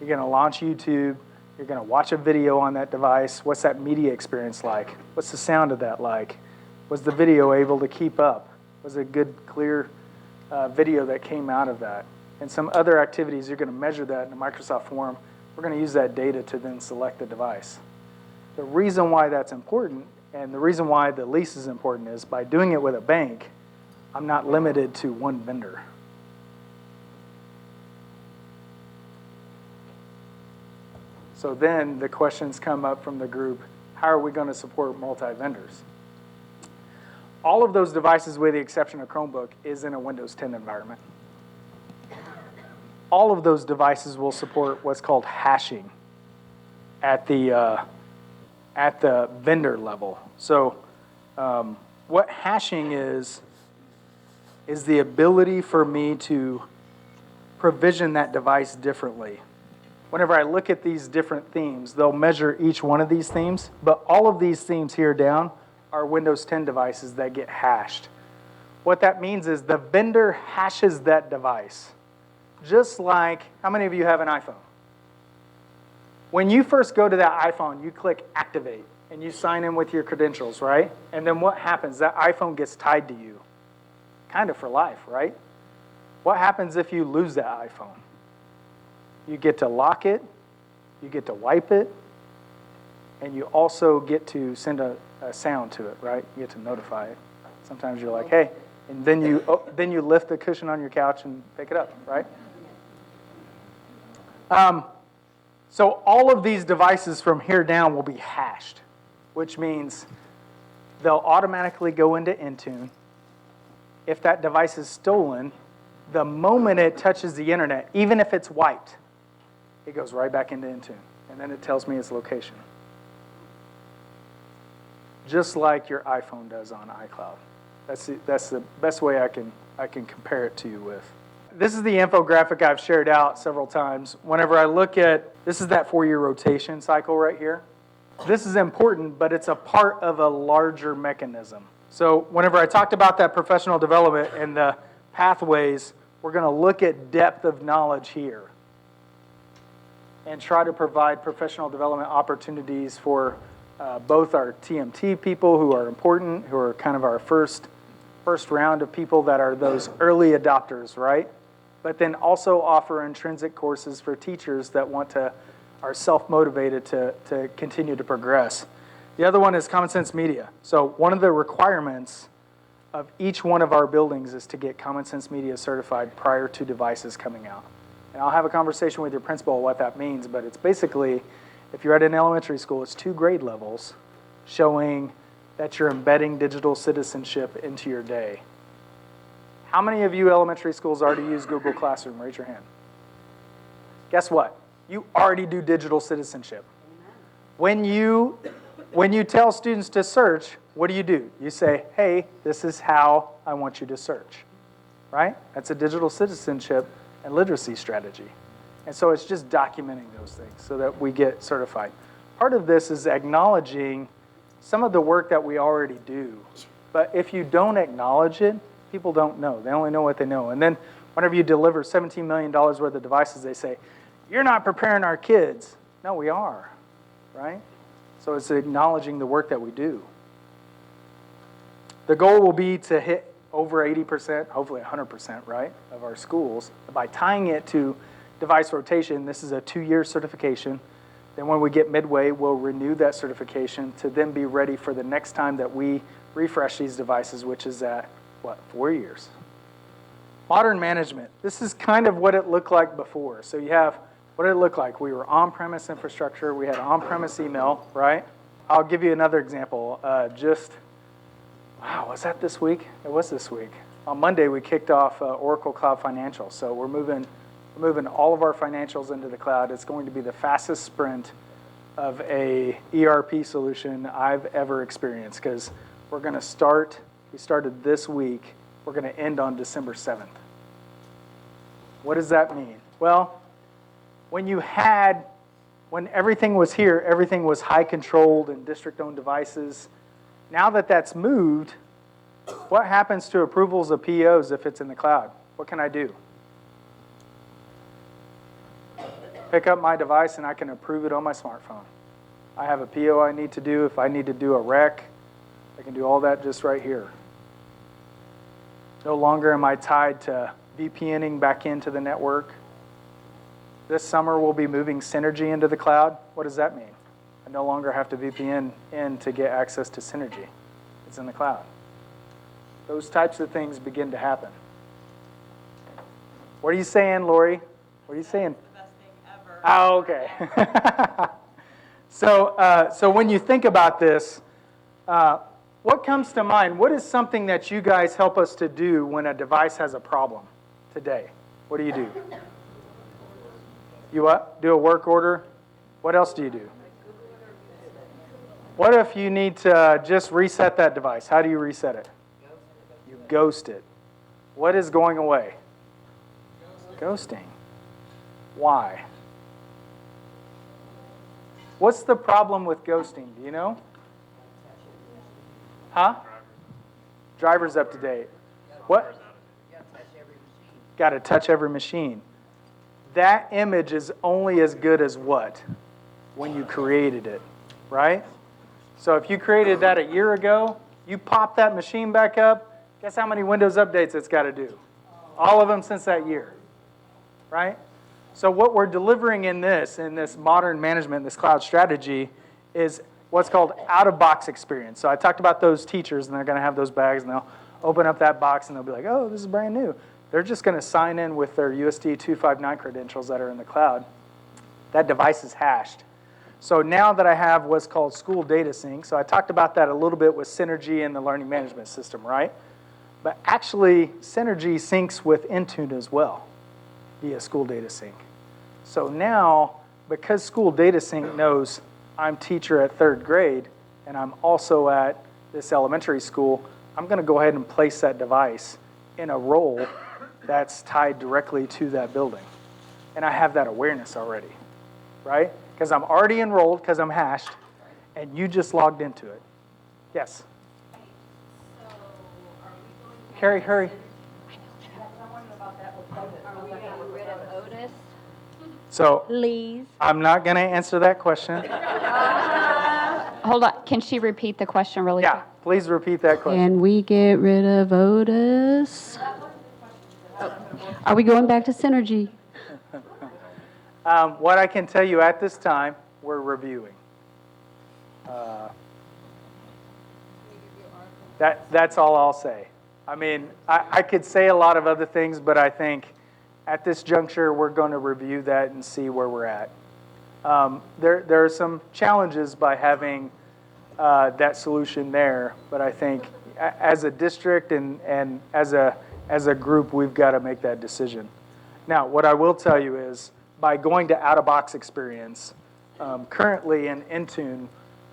S1: You're going to launch YouTube. You're going to watch a video on that device. What's that media experience like? What's the sound of that like? Was the video able to keep up? Was it a good, clear video that came out of that? And some other activities, you're going to measure that in a Microsoft form. We're going to use that data to then select the device. The reason why that's important, and the reason why the lease is important, is by doing it with a bank, I'm not limited to one vendor. So then the questions come up from the group, how are we going to support multi-vendors? All of those devices, with the exception of Chromebook, is in a Windows 10 environment. All of those devices will support what's called hashing at the vendor level. So what hashing is the ability for me to provision that device differently. Whenever I look at these different themes, they'll measure each one of these themes, but all of these themes here down are Windows 10 devices that get hashed. What that means is the vendor hashes that device. Just like, how many of you have an iPhone? When you first go to that iPhone, you click activate and you sign in with your credentials, right? And then what happens? That iPhone gets tied to you, kind of for life, right? What happens if you lose that iPhone? You get to lock it, you get to wipe it, and you also get to send a sound to it, right? You get to notify it. Sometimes you're like, hey, and then you lift the cushion on your couch and pick it up, right? So all of these devices from here down will be hashed, which means they'll automatically go into Intune. If that device is stolen, the moment it touches the internet, even if it's wiped, it goes right back into Intune, and then it tells me its location. just like your iPhone does on iCloud. That's the best way I can compare it to you with. This is the infographic I've shared out several times. Whenever I look at, this is that 4-year rotation cycle right here. This is important, but it's a part of a larger mechanism. So whenever I talked about that professional development and the pathways, we're going to look at depth of knowledge here and try to provide professional development opportunities for both our TMT people who are important, who are kind of our first round of people that are those early adopters, right? But then also offer intrinsic courses for teachers that are self-motivated to continue to progress. The other one is Common Sense Media. So one of the requirements of each one of our buildings is to get Common Sense Media certified prior to devices coming out. And I'll have a conversation with your principal what that means, but it's basically, if you're at an elementary school, it's 2 grade levels showing that you're embedding digital citizenship into your day. How many of you elementary schools already use Google Classroom? Raise your hand. Guess what? You already do digital citizenship. When you tell students to search, what do? You say, hey, this is how I want you to search, right? That's a digital citizenship and literacy strategy. And so it's just documenting those things so that we get certified. Part of this is acknowledging some of the work that we already do. But if you don't acknowledge it, people don't know. They only know what they know. And then whenever you deliver $17 million worth of devices, they say, you're not preparing our kids. No, we are, right? So it's acknowledging the work that we do. The goal will be to hit over 80%, hopefully 100%, right, of our schools. By tying it to device rotation, this is a 2-year certification. Then when we get midway, we'll renew that certification to then be ready for the next time that we refresh these devices, which is at, 4 years. Modern management. This is kind of what it looked like before. So you have, what did it look like? We were on-premise infrastructure. We had on-premise email, right? I'll give you another example. Wow, was that this week? It was this week. On Monday, we kicked off Oracle Cloud Financial. So we're moving all of our financials into the cloud. It's going to be the fastest sprint of a ERP solution I've ever experienced because we're going to start, we started this week, we're going to end on December 7th. What does that mean? Well, when everything was here, everything was high controlled and district-owned devices. Now that that's moved, what happens to approvals of POs if it's in the cloud? What can I do? Pick up my device and I can approve it on my smartphone. I have a PO I need to do. If I need to do a rec, I can do all that just right here. No longer am I tied to VPNing back into the network. This summer we'll be moving Synergy into the cloud. What does that mean? I no longer have to VPN in to get access to Synergy. It's in the cloud. Those types of things begin to happen. What are you saying, Lori? What are you saying?
S8: The best thing ever.
S1: Oh, okay. So when you think about this, what comes to mind? What is something that you guys help us to do when a device has a problem today? What do? You what? Do a work order? What else do you do? What if you need to just reset that device? How do you reset it? You ghost it. What is going away? Ghosting. Why? What's the problem with ghosting? Do you know? Huh? Driver's up to date. What? Got to touch every machine. That image is only as good as what? When you created it, right? So if you created that a year ago, you pop that machine back up, guess how many Windows updates it's got to do? All of them since that year, right? So what we're delivering in this modern management, this cloud strategy, is what's called out-of-box experience. So I talked about those teachers, and they're going to have those bags, and they'll open up that box, and they'll be like, oh, this is brand new. They're just going to sign in with their USD 259 credentials that are in the cloud. That device is hashed. So now that I have what's called school data sync, so I talked about that a little bit with Synergy and the learning management system, right? But actually, Synergy syncs with Intune as well via school data sync. So now, because school data sync knows I'm teacher at 3rd grade, and I'm also at this elementary school, I'm going to go ahead and place that device in a role that's tied directly to that building. And I have that awareness already, right? Because I'm already enrolled because I'm hashed, and you just logged into it. Yes? Carrie, hurry.
S7: Are we getting rid of Otis?
S1: So
S3: Please.
S1: I'm not going to answer that question.
S2: Hold on, can she repeat the question really quick?
S1: Yeah, please repeat that question.
S8: Can we get rid of Otis? Are we going back to synergy?
S1: What I can tell you at this time, we're reviewing. That's all I'll say. I mean, I could say a lot of other things, but I think at this juncture, we're going to review that and see where we're at. There are some challenges by having that solution there, but I think as a district and as a group, we've got to make that decision. Now, what I will tell you is by going to out-of-box experience, currently in Intune,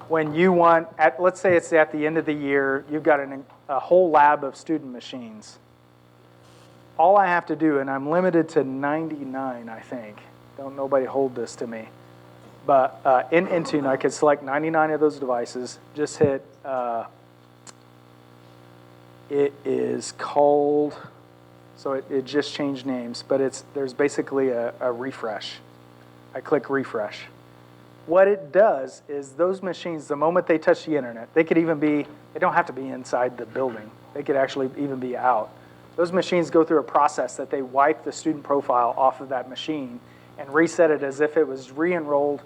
S1: when you want, let's say it's at the end of the year, you've got a whole lab of student machines. All I have to do, and I'm limited to 99, I think. Don't nobody hold this to me. But in Intune, I could select 99 of those devices, just hit, it is called, so it just changed names, but there's basically a refresh. I click refresh. What it does is those machines, the moment they touch the internet, they don't have to be inside the building. They could actually even be out. Those machines go through a process that they wipe the student profile off of that machine and reset it as if it was re-enrolled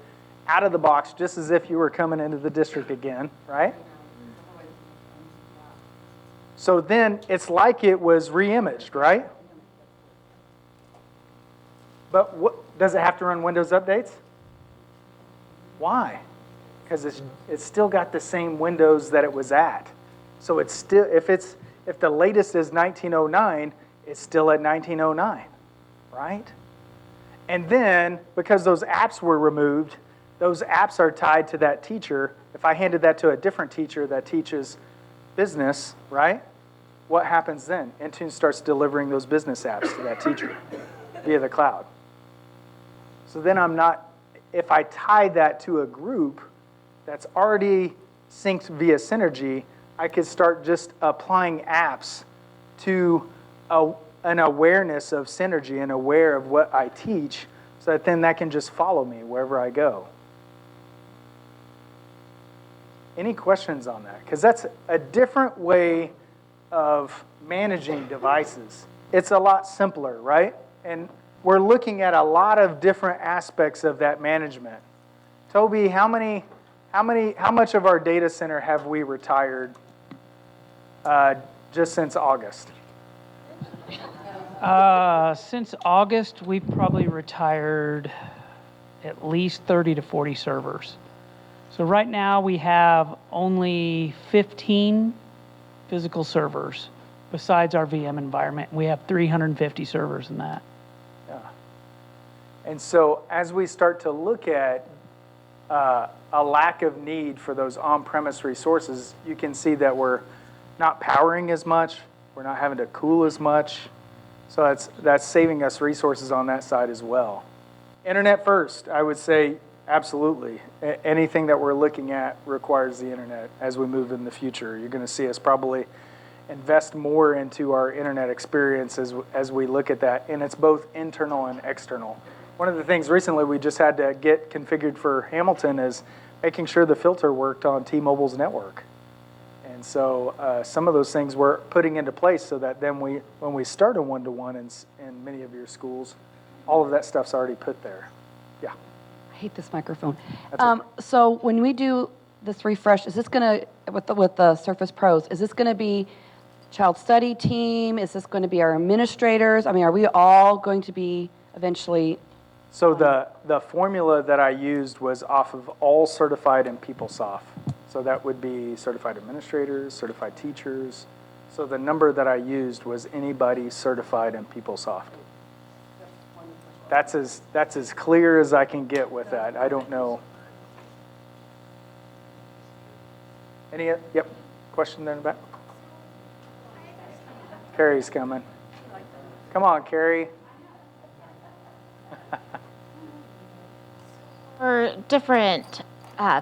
S1: out of the box, just as if you were coming into the district again, right? So then it's like it was re-imaged, right? But does it have to run Windows updates? Why? Because it's still got the same Windows that it was at. So it's still, if the latest is 1909, it's still at 1909, right? And then, because those apps were removed, those apps are tied to that teacher. If I handed that to a different teacher that teaches business, right? What happens then? Intune starts delivering those business apps to that teacher via the cloud. So then if I tie that to a group that's already synced via Synergy, I could start just applying apps to an awareness of Synergy and aware of what I teach, so that then that can just follow me wherever I go. Any questions on that? Because that's a different way of managing devices. It's a lot simpler, right? And we're looking at a lot of different aspects of that management. Toby, how much of our data center have we retired just since August?
S9: Since August, we've probably retired at least 30 to 40 servers. So right now we have only 15 physical servers besides our VM environment. We have 350 servers in that.
S1: Yeah. And so as we start to look at a lack of need for those on-premise resources, you can see that we're not powering as much, we're not having to cool as much. So that's saving us resources on that side as well. Internet first, I would say absolutely. Anything that we're looking at requires the internet as we move in the future. You're going to see us probably invest more into our internet experience as we look at that, and it's both internal and external. One of the things recently we just had to get configured for Hamilton is making sure the filter worked on T-Mobile's network. And so some of those things we're putting into place so that then when we start a one-to-one in many of your schools, all of that stuff's already put there. Yeah.
S2: I hate this microphone.
S1: Okay.
S2: So when we do this refresh, is this going to, with the Surface Pros, is this going to be child study team? Is this going to be our administrators? I mean, are we all going to be eventually?
S1: So the formula that I used was off of all certified in PeopleSoft. So that would be certified administrators, certified teachers. So the number that I used was anybody certified in PeopleSoft. That's as clear as I can get with that. I don't know. Any, yep, question there in the back? Carrie's coming. Come on, Carrie.
S10: For different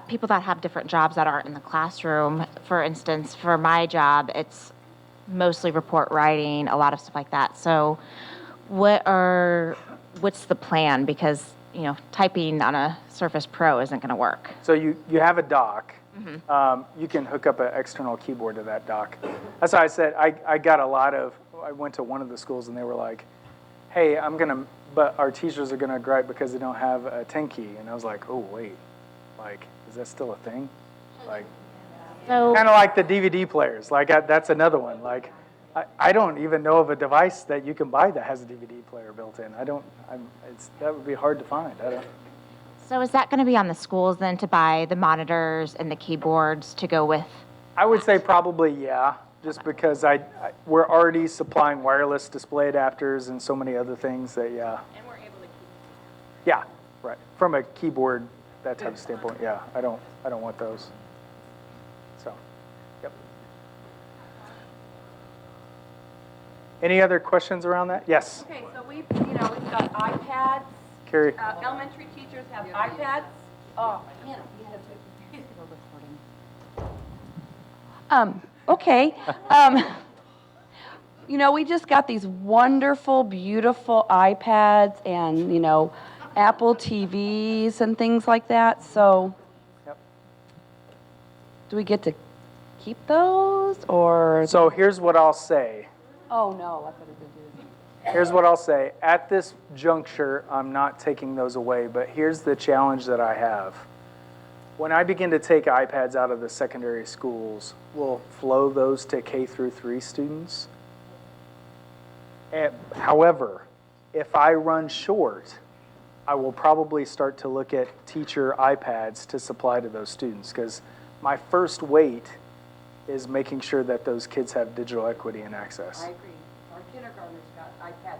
S10: people that have different jobs that aren't in the classroom, for instance, for my job, it's mostly report writing, a lot of stuff like that. So what's the plan? Because, typing on a Surface Pro isn't going to work.
S1: So you have a dock. You can hook up an external keyboard to that dock. That's why I said I went to one of the schools and they were like, hey, but our teachers are going to gripe because they don't have a 10 key. And I was like, oh, wait, like, is that still a thing? Like,
S10: So
S1: kind of like the DVD players. Like, that's another one. Like, I don't even know of a device that you can buy that has a DVD player built in. That would be hard to find.
S10: So is that going to be on the schools then to buy the monitors and the keyboards to go with?
S1: I would say probably, yeah, just because we're already supplying wireless display adapters and so many other things that, yeah.
S6: And we're able to keep.
S1: Yeah, right. From a keyboard, that type of standpoint, yeah, I don't want those. So, yep. Any other questions around that? Yes,
S7: Okay, so we've got iPads.
S1: Carrie.
S7: Elementary teachers have iPads. Oh, man,
S2: Okay. We just got these wonderful, beautiful iPads and, Apple TVs and things like that. So
S1: Yep.
S2: do we get to keep those or?
S1: So here's what I'll say.
S2: Oh, no, I thought it was.
S1: Here's what I'll say. At this juncture, I'm not taking those away, but here's the challenge that I have. When I begin to take iPads out of the secondary schools, we'll flow those to K through 3 students. However, if I run short, I will probably start to look at teacher iPads to supply to those students, because my first weight is making sure that those kids have digital equity and access.
S7: I agree. Our kindergartners got iPads.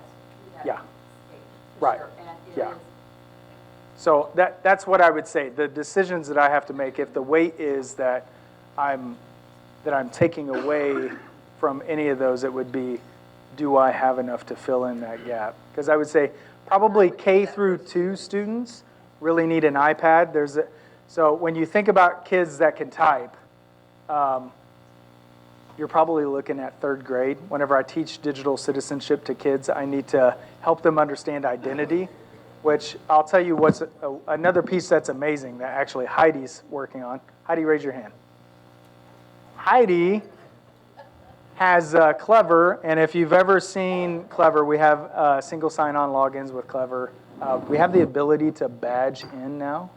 S1: Yeah. Right. Yeah. So that's what I would say. The decisions that I have to make, if the weight is that I'm taking away from any of those, it would be, do I have enough to fill in that gap? Because I would say probably K through 2 students really need an iPad. So when you think about kids that can type, you're probably looking at 3rd grade. Whenever I teach digital citizenship to kids, I need to help them understand identity, which I'll tell you what's another piece that's amazing that actually Heidi's working on. Heidi, raise your hand. Heidi has Clever, and if you've ever seen Clever, we have single sign-on logins with Clever. We have the ability to badge in now.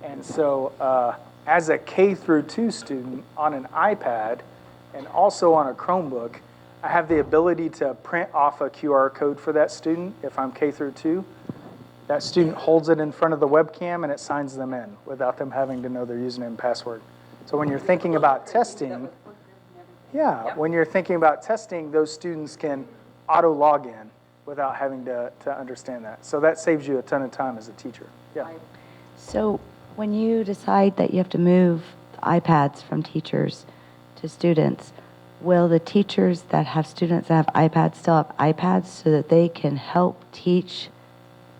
S1: And so as a K through 2 student on an iPad and also on a Chromebook, I have the ability to print off a QR code for that student if I'm K through 2. That student holds it in front of the webcam and it signs them in without them having to know their username and password. So when you're thinking about testing, when you're thinking about testing, those students can auto log in without having to understand that. So that saves you a ton of time as a teacher. Yeah.
S8: So when you decide that you have to move iPads from teachers to students, will the teachers that have students that have iPads still have iPads so that they can help teach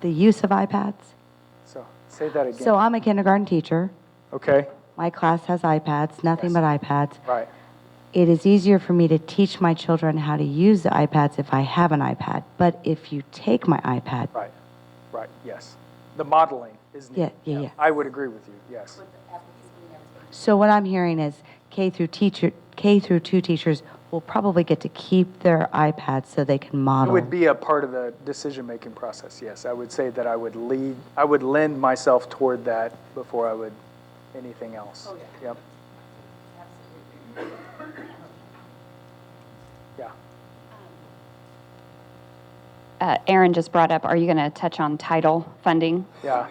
S8: the use of iPads?
S1: So say that again.
S8: So I'm a kindergarten teacher.
S1: Okay.
S8: My class has iPads, nothing but iPads.
S1: Right.
S8: It is easier for me to teach my children how to use the iPads if I have an iPad. But if you take my iPad,
S1: Right. Yes. The modeling is needed.
S8: Yeah.
S1: I would agree with you. Yes.
S8: so what I'm hearing is K through 2 teachers will probably get to keep their iPads so they can
S1: It
S8: model.
S1: would be a part of the decision-making process. Yes. I would say that I would lend myself toward that before I would anything else. Oh, yeah. Yep. Yeah.
S11: Aaron just brought up, are you going to touch on title funding?
S1: Yeah.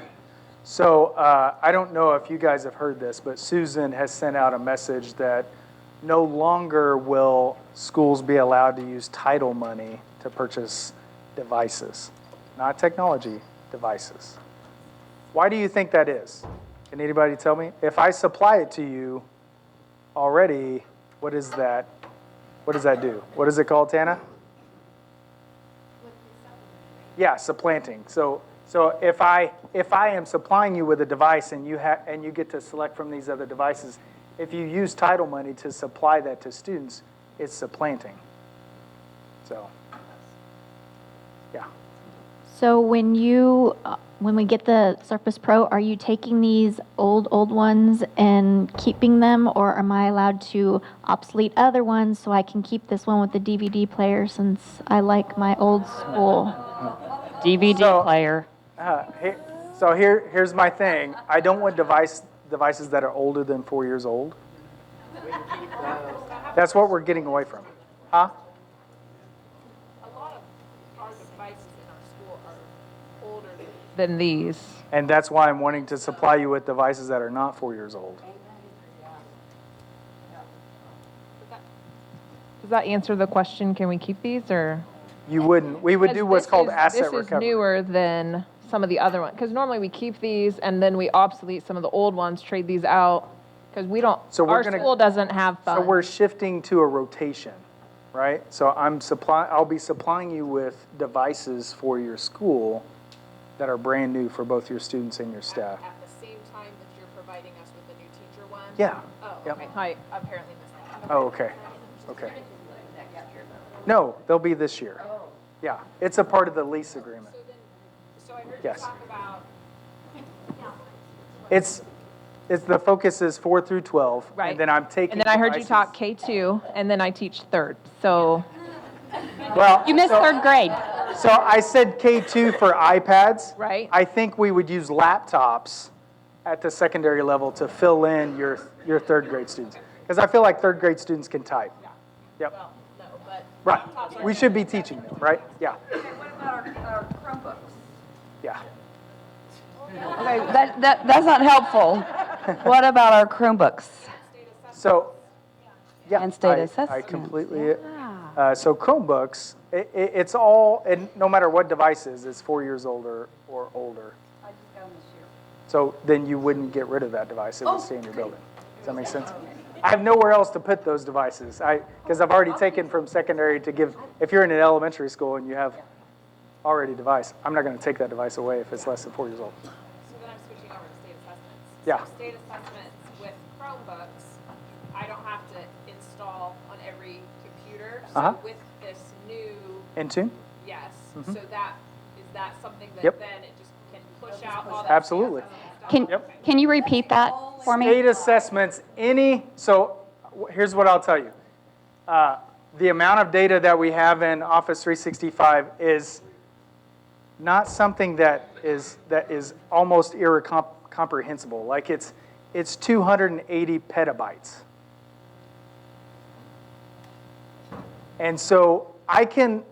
S1: So I don't know if you guys have heard this, but Susan has sent out a message that no longer will schools be allowed to use title money to purchase devices, not technology, devices. Why do you think that is? Can anybody tell me? If I supply it to you, already, what is that? What does that do? What is it called, Tana? Yeah, supplanting. So if I am supplying you with a device and you get to select from these other devices, if you use title money to supply that to students, it's supplanting. So, yeah.
S12: So when we get the Surface Pro, are you taking these old ones and keeping them, or am I allowed to obsolete other ones so I can keep this one with the DVD player since I like my old school
S11: DVD player.
S1: Here's my thing. I don't want devices that are older than 4 years old. That's what we're getting away from. Huh?
S6: A lot of our devices in our school are older than
S13: these.
S1: And that's why I'm wanting to supply you with devices that are not 4 years old.
S13: Does that answer the question, can we keep these, or?
S1: You wouldn't. We would do what's called asset
S13: This is
S1: recovery.
S13: newer than some of the other ones, because normally we keep these and then we obsolete some of the old ones, trade these out, because we don't,
S1: So we're
S13: our
S1: gonna-
S13: school doesn't have
S1: So
S13: funds.
S1: we're shifting to a rotation, right? So I'll be supplying you with devices for your school that are brand new for both your students and your staff.
S6: at the same time that you're providing us with the new teacher one?
S1: Yeah.
S6: Oh,
S1: Yep.
S6: okay. I apparently missed that.
S1: Oh, okay. Okay. No, they'll be this year. Yeah, it's a part of the lease agreement.
S6: So I heard you
S1: Yes.
S6: talk about,
S1: It's the focus is 4 through 12.
S13: Right.
S1: And then I'm taking.
S13: And then I heard you
S1: devices-
S13: talk K2, and then I teach third, so.
S1: Well,
S11: You missed third grade.
S1: So I said K2 for iPads.
S13: Right.
S1: I think we would use laptops at the secondary level to fill in your third grade students. Because I feel like third grade students can type. Yep.
S6: well, no, but
S1: Right. We should be teaching them, right? Yeah.
S2: Okay, what about our Chromebooks?
S1: Yeah.
S2: Okay, that's not helpful. What about our Chromebooks?
S1: So, yeah.
S2: And state
S1: I
S2: assessments.
S1: completely, so Chromebooks, it's all, and no matter what device is 4 years older or older.
S2: I just got them this year.
S1: So then you wouldn't get rid of that device, it would stay in your building. Does that make sense? I have nowhere else to put those devices, because I've already taken from secondary to give, if you're in an elementary school and you have already a device, I'm not going to take that device away if it's less than 4 years old.
S6: so then I'm switching over to state assessments.
S1: Yeah.
S6: So state assessments with Chromebooks, I don't have to install on every computer. So
S1: Uh-huh.
S6: with this new,
S1: Intune?
S6: yes, so that, is that something that
S1: Yep.
S6: then it just can push out all that?
S1: Absolutely.
S11: Can you repeat that for me?
S1: State assessments, here's what I'll tell you. The amount of data that we have in Office 365 is not something that is almost incomprehensible. Like it's 280 petabytes. And so I can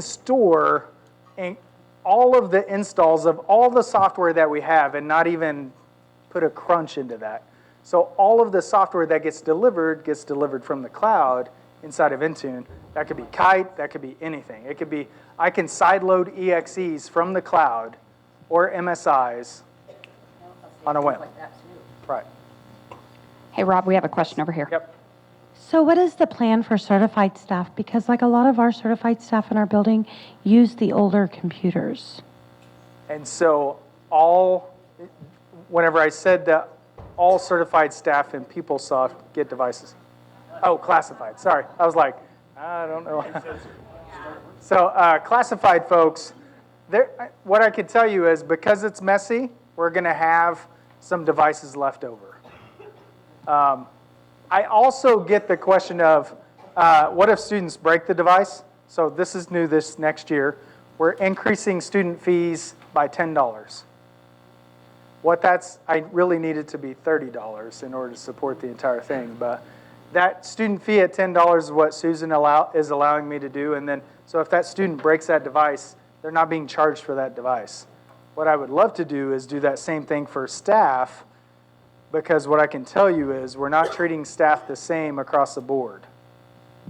S1: store all of the installs of all the software that we have and not even put a crunch into that. So all of the software that gets delivered from the cloud inside of Intune. That could be Kite, that could be anything. It could be, I can sideload EXEs from the cloud or MSIs on a whim. Right.
S11: Hey, Rob, we have a question over here.
S1: Yep.
S14: So what is the plan for certified staff? Because like a lot of our certified staff in our building use the older computers.
S1: And so whenever I said that all certified staff in PeopleSoft get devices. Oh, classified, sorry. I was like, I don't know. So classified folks, what I could tell you is because it's messy, we're going to have some devices left over. I also get the question of, what if students break the device? So this is new this next year. We're increasing student fees by $10. I really needed to be $30 in order to support the entire thing. But that student fee at $10 is what Susan is allowing me to do. And then, so if that student breaks that device, they're not being charged for that device. What I would love to do is do that same thing for staff, because what I can tell you is we're not treating staff the same across the board.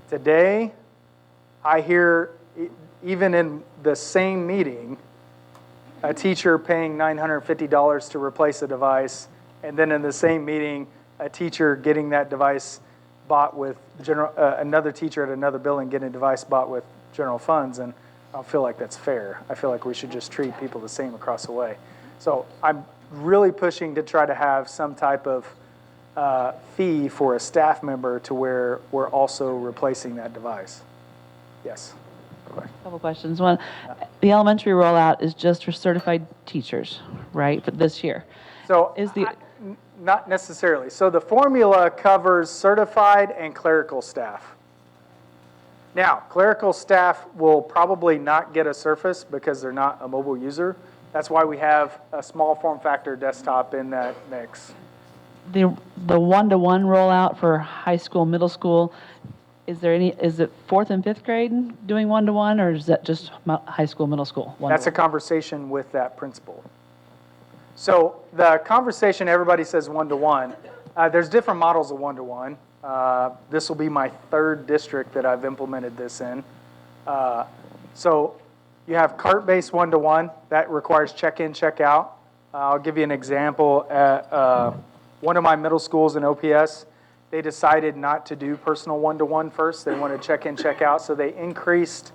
S1: Today, I hear, even in the same meeting, a teacher paying $950 to replace a device, and then in the same meeting, a teacher getting that device bought with another teacher at another building getting a device bought with general funds, and I don't feel like that's fair. I feel like we should just treat people the same across the way. So I'm really pushing to try to have some type of fee for a staff member to where we're also replacing that device. Yes.
S15: Couple questions. One, the elementary rollout is just for certified teachers, right, for this year?
S1: So not necessarily. So the formula covers certified and clerical staff. Now, clerical staff will probably not get a Surface because they're not a mobile user. That's why we have a small form factor desktop in that mix.
S15: The one-to-one rollout for high school, middle school, is it fourth and fifth grade doing one-to-one, or is that just high school, middle school?
S1: That's a conversation with that principal. So the conversation, everybody says one-to-one. There's different models of one-to-one. This will be my third district that I've implemented this in. So you have cart-based one-to-one. That requires check-in, check-out. I'll give you an example. At one of my middle schools in OPS, they decided not to do personal one-to-one first. They wanted check-in, check-out, so they increased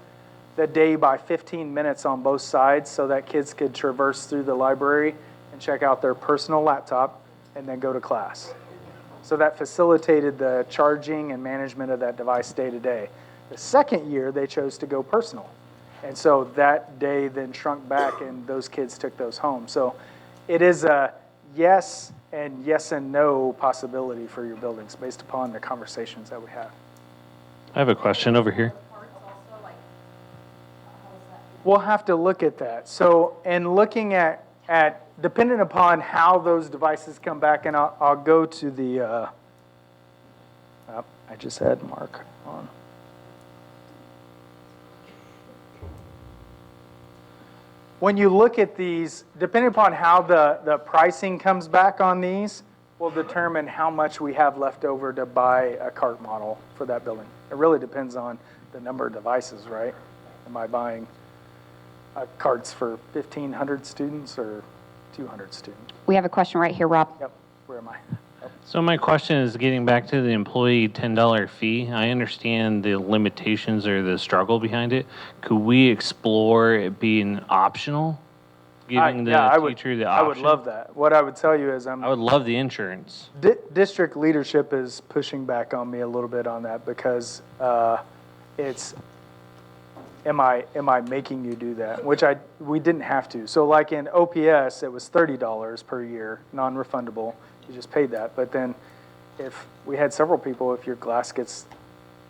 S1: the day by 15 minutes on both sides so that kids could traverse through the library and check out their personal laptop and then go to class. So that facilitated the charging and management of that device day to day. The second year, they chose to go personal. And so that day then shrunk back and those kids took those home. So it is a yes and no possibility for your buildings based upon the conversations that we have.
S16: I have a question over here.
S1: We'll have to look at that. So, and looking at depending upon how those devices come back, and I'll go to the, I just had Mark on. When you look at these, depending upon how the pricing comes back on these, will determine how much we have left over to buy a cart model for that building. It really depends on the number of devices, right? Am I buying carts for 1,500 students or 200 students?
S11: We have a question right here, Rob.
S1: Yep. Where am I? Yep.
S16: So my question is getting back to the employee $10 fee. I understand the limitations or the struggle behind it. Could we explore it being optional? Giving the teacher the option?
S1: I would love that. What I would tell you is I
S16: would love the insurance.
S1: District leadership is pushing back on me a little bit on that because it's, am I making you do that? Which we didn't have to. So like in OPS, it was $30 per year, non-refundable. You just paid that. But then if we had several people, if your glass gets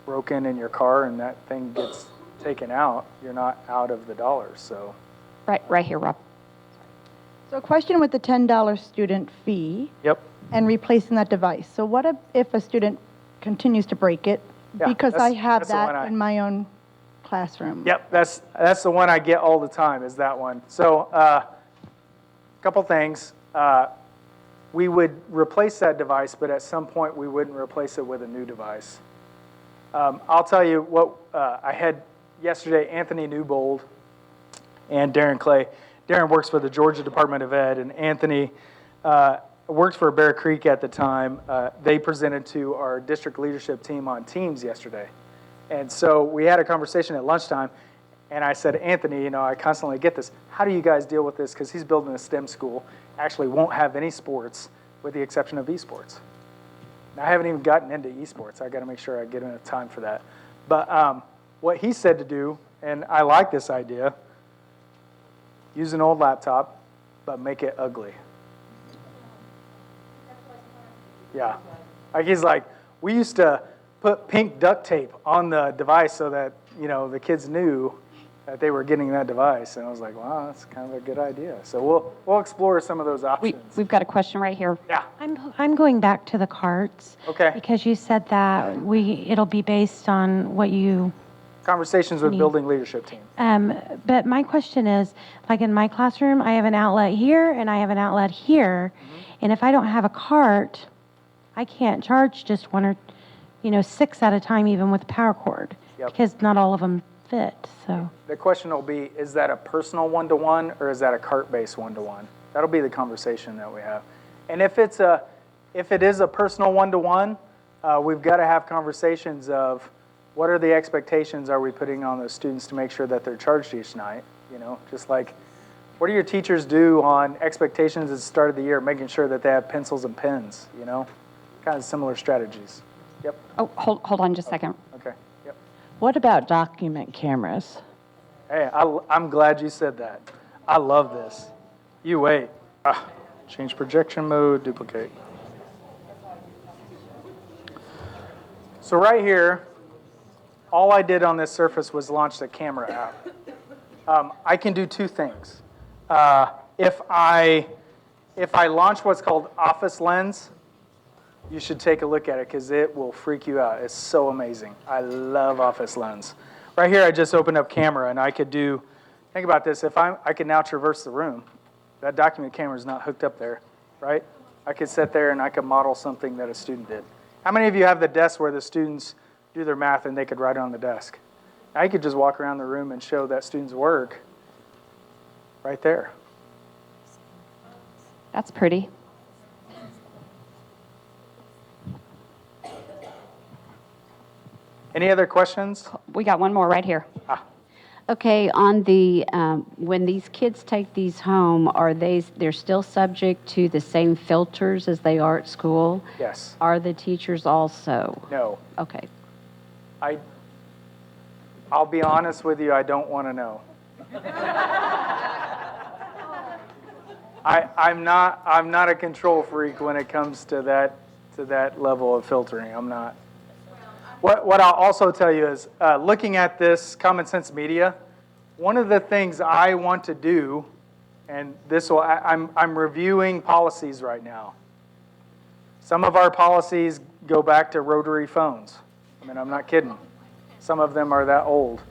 S1: broken in your car and that thing gets taken out, you're not out of the dollars. So
S11: right here, Rob.
S17: So a question with the $10 student fee.
S1: Yep.
S17: And replacing that device. So what if a student continues to break it?
S1: Yeah,
S17: because I have
S1: that's the one
S17: that in my own classroom.
S1: Yep, that's the one I get all the time is that one. So a couple things. We would replace that device, but at some point we wouldn't replace it with a new device. I'll tell you what I had yesterday, Anthony Newbold and Darren Clay. Darren works for the Georgia Department of Ed, and Anthony worked for Bear Creek at the time. They presented to our district leadership team on Teams yesterday. And so we had a conversation at lunchtime, and I said, Anthony, I constantly get this. How do you guys deal with this? Because he's building a STEM school, actually won't have any sports with the exception of esports. Now, I haven't even gotten into esports. I got to make sure I get enough time for that. But what he said to do, and I like this idea, use an old laptop, but make it ugly. Yeah. Like he's like, we used to put pink duct tape on the device so that, the kids knew that they were getting that device. And I was like, wow, that's kind of a good idea. So we'll explore some of those options.
S11: We've got a question right here.
S1: Yeah.
S14: I'm going back to the carts.
S1: Okay.
S14: Because you said that it'll be based on what you...
S1: Conversations with building leadership team.
S14: But my question is, like in my classroom, I have an outlet here and I have an outlet here. And if I don't have a cart, I can't charge just one or 6 at a time, even with a power cord, because not all of them fit. So
S1: the question will be, is that a personal one-to-one or is that a cart-based one-to-one? That'll be the conversation that we have. And if it is a personal one-to-one, we've got to have conversations of what are the expectations are we putting on those students to make sure that they're charged each night, you know, just like what do your teachers do on expectations at the start of the year, making sure that they have pencils and pens, you know, kind of similar strategies. Yep.
S11: Oh, hold on just a second.
S1: Okay. Yep.
S15: What about document cameras?
S1: Hey, I'm glad you said that. I love this. You wait. Change projection mode, duplicate. So right here, all I did on this surface was launch the camera app. I can do two things. If I launch what's called Office Lens, you should take a look at it because it will freak you out. It's so amazing. I love Office Lens. Right here, I just opened up camera, and I could do, think about this, if I could now traverse the room. That document camera is not hooked up there, right? I could sit there and I could model something that a student did. How many of you have the desk where the students do their math and they could write it on the desk? Now you could just walk around the room and show that student's work right there.
S11: That's pretty.
S1: Any other questions?
S11: We got one more right here. Okay, on the, when these kids take these home, they're still subject to the same filters as they are at school?
S1: Yes.
S11: Are the teachers also?
S1: No.
S11: Okay.
S1: I'll be honest with you, I don't want to know. I'm not a control freak when it comes to that level of filtering. I'm not. What I'll also tell you is, looking at this Common Sense Media, one of the things I want to do, and I'm reviewing policies right now. Some of our policies go back to rotary phones. I mean, I'm not kidding. Some of them are that old.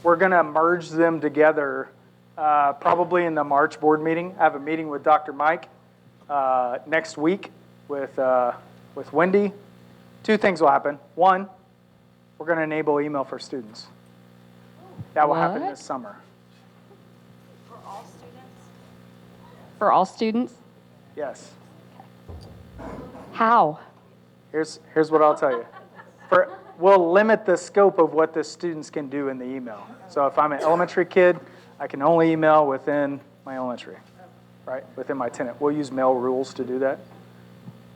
S1: We're going to merge them together probably in the March board meeting. I have a meeting with Dr. Mike next week with Wendy. Two things will happen. One, we're going to enable email for students. That will happen this summer.
S6: For all students?
S11: For all students?
S1: Yes.
S11: How?
S1: Here's what I'll tell you. We'll limit the scope of what the students can do in the email. So if I'm an elementary kid, I can only email within my elementary, right? Within my tenant. We'll use mail rules to do that.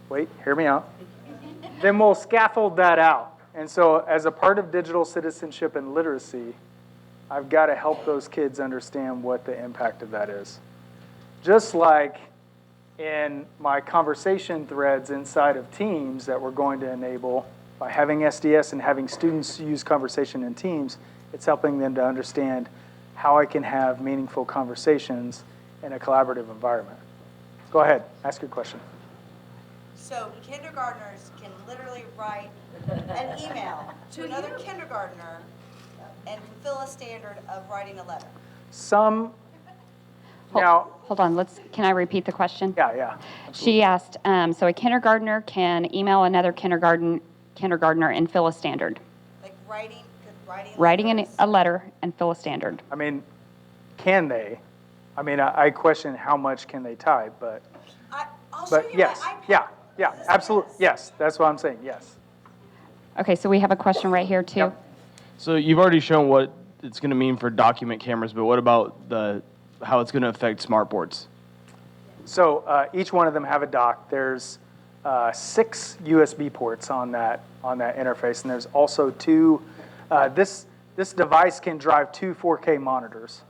S1: Wait, hear me out. Then we'll scaffold that out. And so as a part of digital citizenship and literacy, I've got to help those kids understand what the impact of that is. Just like in my conversation threads inside of Teams that we're going to enable by having SDS and having students use conversation in Teams, it's helping them to understand how I can have meaningful conversations in a collaborative environment. Go ahead, ask your question.
S7: So kindergartners can literally write an email to another kindergartner and fulfill a standard of writing a letter.
S11: Hold on, can I repeat the question?
S1: Yeah.
S11: She asked, so a kindergartner can email another kindergartner and fill a standard.
S7: Like writing
S11: A letter and fill a standard.
S1: I mean, can they? I mean, I question how much can they type, but yes, yeah, absolutely, yes. That's what I'm saying, yes.
S11: Okay, so we have a question right here too.
S1: Yep.
S5: So you've already shown what it's going to mean for document cameras, but what about how it's going to affect smart boards?
S1: So each one of them have a dock. There's 6 USB ports on that interface, and there's also 2. This device can drive 2 4K monitors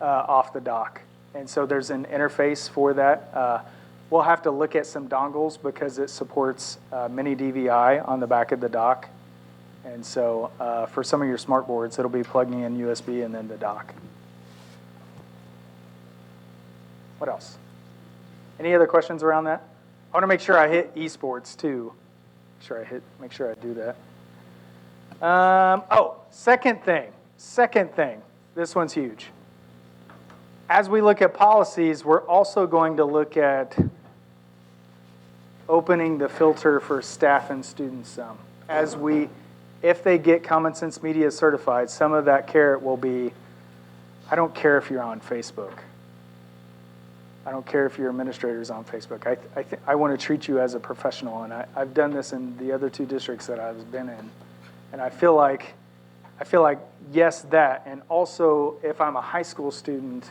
S1: off the dock, and so there's an interface for that. We'll have to look at some dongles because it supports mini DVI on the back of the dock, and so for some of your smart boards, it'll be plugging in USB and then the dock. What else? Any other questions around that? I want to make sure I hit esports too. Make sure I do that. Second thing. This one's huge. As we look at policies, we're also going to look at opening the filter for staff and students some. If they get Common Sense Media certified, some of that carrot will be, I don't care if you're on Facebook. I don't care if your administrator is on Facebook. I want to treat you as a professional, and I've done this in the other 2 districts that I've been in, and I feel like yes, that, and also if I'm a high school student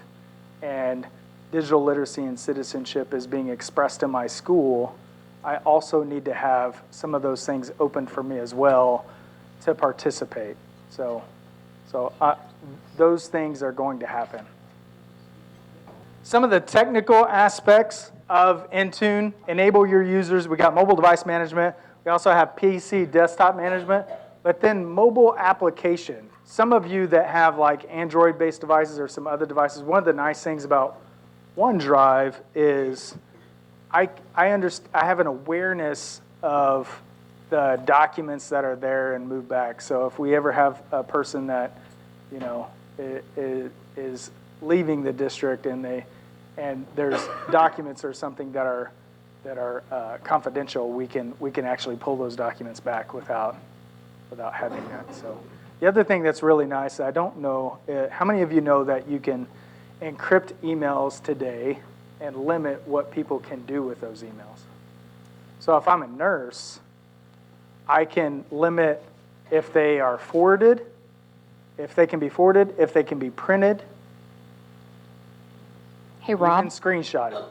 S1: and digital literacy and citizenship is being expressed in my school, I also need to have some of those things open for me as well to participate. So those things are going to happen. Some of the technical aspects of Intune: enable your users. We got mobile device management. We also have PC desktop management, but then mobile application. Some of you that have like Android-based devices or some other devices, one of the nice things about OneDrive is I have an awareness of the documents that are there and move back. So if we ever have a person that, you know, is leaving the district and there's documents or something that are confidential, we can actually pull those documents back without having that. So the other thing that's really nice, I don't know, how many of you know that you can encrypt emails today and limit what people can do with those emails? So if I'm a nurse, I can limit if they are forwarded, if they can be forwarded, if they can be printed.
S18: Hey, Rob.
S1: You can screenshot it.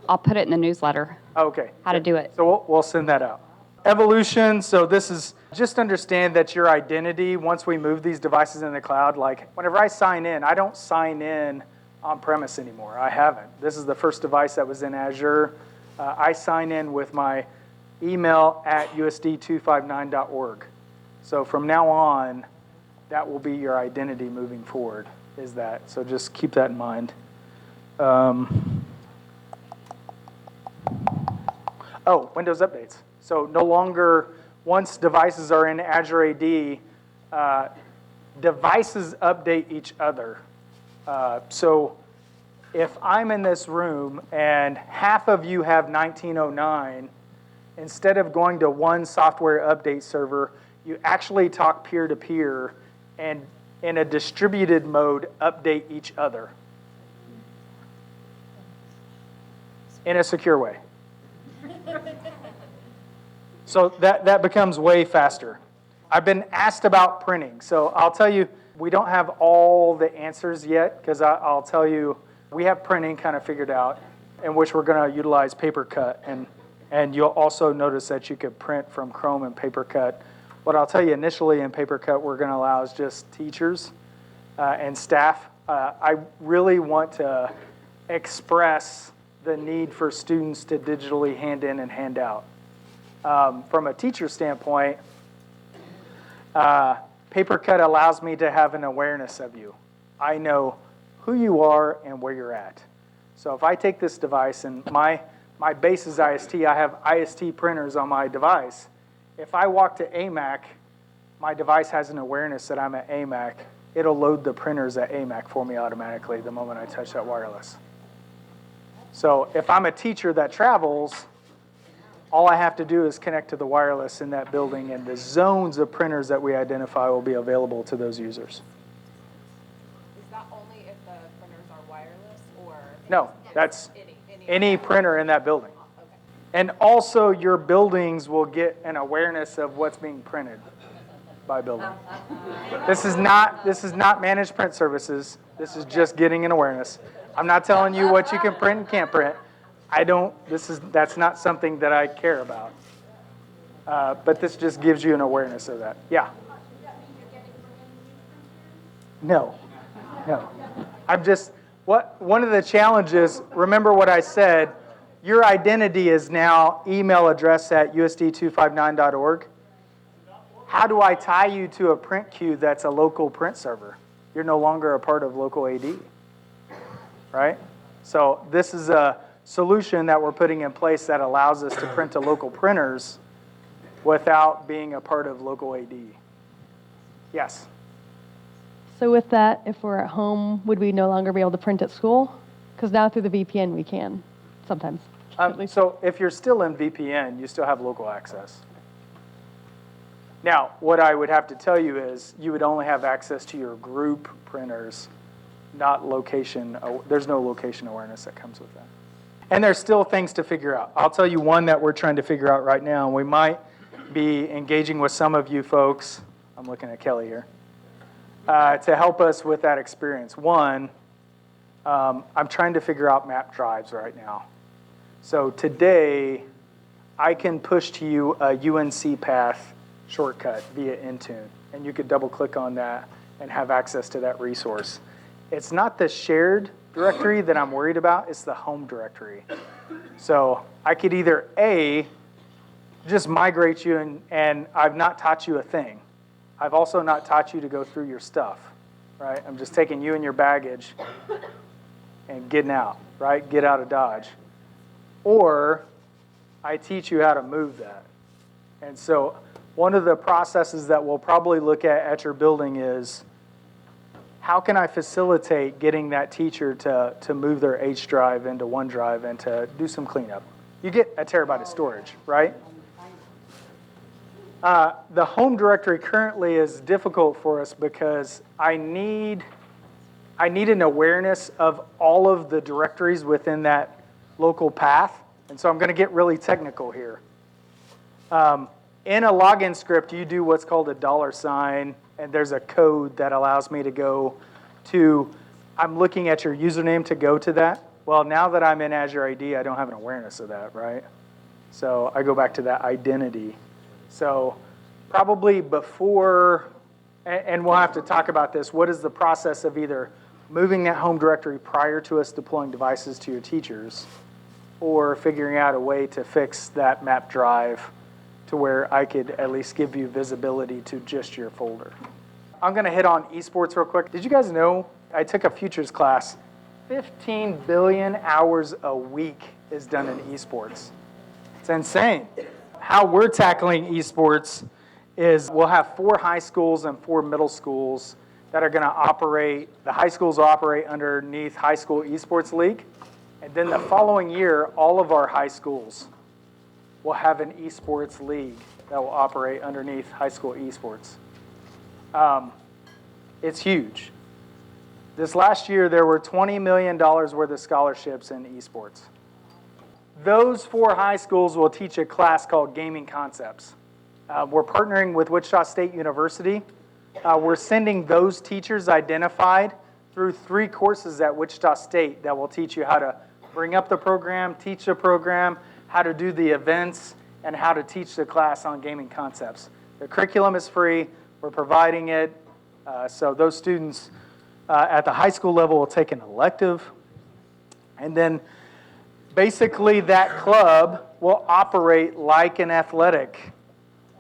S18: I'll put it in the newsletter.
S1: Okay.
S18: How to do it.
S1: So we'll send that out. Evolution, so this is, just understand that your identity, once we move these devices in the cloud, like whenever I sign in, I don't sign in on-premise anymore. I haven't. This is the first device that was in Azure. I sign in with my email at usd259.org. So from now on, that will be your identity moving forward, is that. So just keep that in mind. Windows updates. So no longer, once devices are in Azure AD, devices update each other. So if I'm in this room and half of you have 1909, instead of going to one software update server, you actually talk peer-to-peer and in a distributed mode update each other in a secure way. So that becomes way faster. I've been asked about printing. So I'll tell you, we don't have all the answers yet, because I'll tell you, we have printing kind of figured out, in which we're going to utilize PaperCut. And you'll also notice that you could print from Chrome and PaperCut. What I'll tell you initially in PaperCut we're going to allow is just teachers and staff. I really want to express the need for students to digitally hand in and hand out. From a teacher standpoint, PaperCut allows me to have an awareness of you. I know who you are and where you're at. So if I take this device and my base is IST, I have IST printers on my device. If I walk to AMAC, my device has an awareness that I'm at AMAC. It'll load the printers at AMAC for me automatically the moment I touch that wireless. So if I'm a teacher that travels, all I have to do is connect to the wireless in that building, and the zones of printers that we identify will be available to those users.
S6: Is that only if the printers are wireless, or?
S1: No, that's any printer in that building. Okay. And also your buildings will get an awareness of what's being printed by building. This is not managed print services. This is just getting an awareness. I'm not telling you what you can print and can't print. That's not something that I care about. But this just gives you an awareness of that. Yeah. No. One of the challenges, remember what I said, your identity is now email address at usd259.org. How do I tie you to a print queue that's a local print server? You're no longer a part of local AD, right? So this is a solution that we're putting in place that allows us to print to local printers without being a part of local AD. Yes?
S19: So with that, if we're at home, would we no longer be able to print at school? Because now through the VPN we can, sometimes.
S1: So if you're still in VPN, you still have local access. Now, what I would have to tell you is you would only have access to your group printers, not location. There's no location awareness that comes with that. And there's still things to figure out. I'll tell you one that we're trying to figure out right now. We might be engaging with some of you folks, I'm looking at Kelly here, to help us with that experience. One, I'm trying to figure out map drives right now. So today, I can push to you a UNC path shortcut via Intune, and you could double click on that and have access to that resource. It's not the shared directory that I'm worried about, it's the home directory. So I could either A, just migrate you, and I've not taught you a thing. I've also not taught you to go through your stuff, right? I'm just taking you and your baggage and getting out, right? Get out of Dodge. Or I teach you how to move that. And so one of the processes that we'll probably look at your building is, how can I facilitate getting that teacher to move their H drive into OneDrive and to do some cleanup? You get a terabyte of storage, right? The home directory currently is difficult for us because I need an awareness of all of the directories within that local path. And so I'm going to get really technical here. In a login script, you do what's called a $, and there's a code that allows me to go to, I'm looking at your username to go to that. Well, now that I'm in Azure AD, I don't have an awareness of that, right? So I go back to that identity. So probably before, and we'll have to talk about this, what is the process of either moving that home directory prior to us deploying devices to your teachers, or figuring out a way to fix that map drive to where I could at least give you visibility to just your folder. I'm going to hit on esports real quick. Did you guys know I took a futures class? 15 billion hours a week is done in esports. It's insane. How we're tackling esports is we'll have 4 high schools and 4 middle schools that are going to operate. The high schools will operate underneath High School Esports League. And then the following year, all of our high schools will have an esports league that will operate underneath high school esports. It's huge. This last year, there were $20 million worth of scholarships in esports. Those 4 high schools will teach a class called Gaming Concepts. We're partnering with Wichita State University. We're sending those teachers identified through 3 courses at Wichita State that will teach you how to bring up the program, teach the program, how to do the events, and how to teach the class on gaming concepts. The curriculum is free. We're providing it. So those students at the high school level will take an elective. And then basically that club will operate like an athletic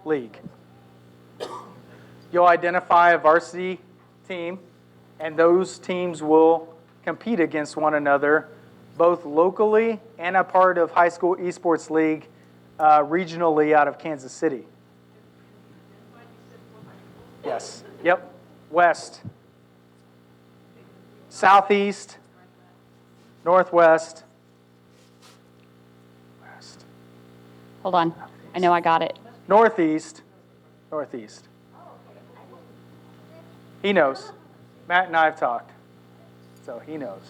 S1: league. You'll identify a varsity team, and those teams will compete against one another, both locally and a part of High School Esports League regionally out of Kansas City. Yes. Yep. West. Southeast. Northwest. West.
S18: Hold on. I know I got it.
S1: Northeast. Northeast. He knows. Matt and I have talked, so he knows.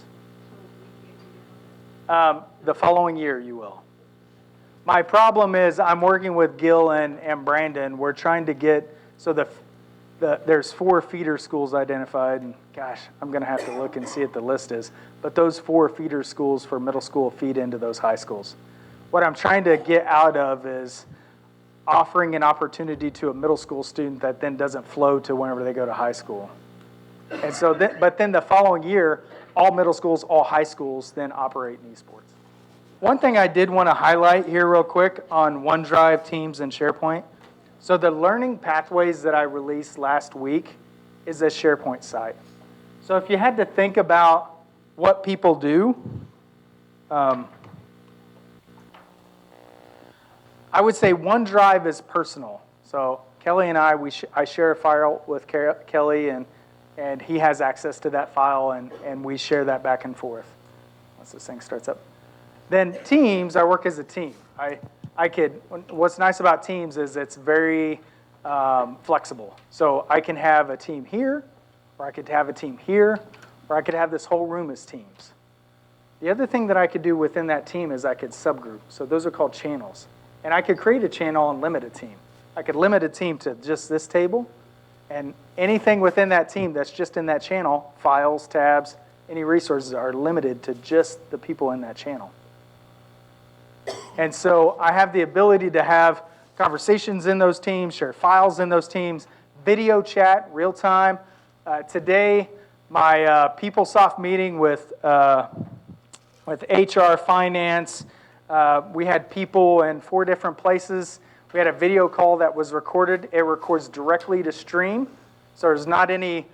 S1: The following year, you will. My problem is I'm working with Gil and Brandon. We're trying to get, so there's 4 feeder schools identified, and gosh, I'm going to have to look and see what the list is. But those 4 feeder schools for middle school feed into those high schools. What I'm trying to get out of is offering an opportunity to a middle school student that then doesn't flow to whenever they go to high school. And so, but then the following year, all middle schools, all high schools then operate in esports. One thing I did want to highlight here real quick on OneDrive, Teams, and SharePoint. So the learning pathways that I released last week is a SharePoint site. So if you had to think about what people do, I would say OneDrive is personal. So Kelly and I share a file with Kelly, and he has access to that file, and we share that back and forth once this thing starts up. Then Teams, I work as a team. What's nice about Teams is it's very flexible. So I can have a team here, or I could have a team here, or I could have this whole room as teams. The other thing that I could do within that team is I could subgroup. So those are called channels. And I could create a channel and limit a team. I could limit a team to just this table, and anything within that team that's just in that channel, files, tabs, any resources are limited to just the people in that channel. And so I have the ability to have conversations in those teams, share files in those teams, video chat, real time. Today, my PeopleSoft meeting with HR, finance, we had people in 4 different places. We had a video call that was recorded. It records directly to stream, so there's not any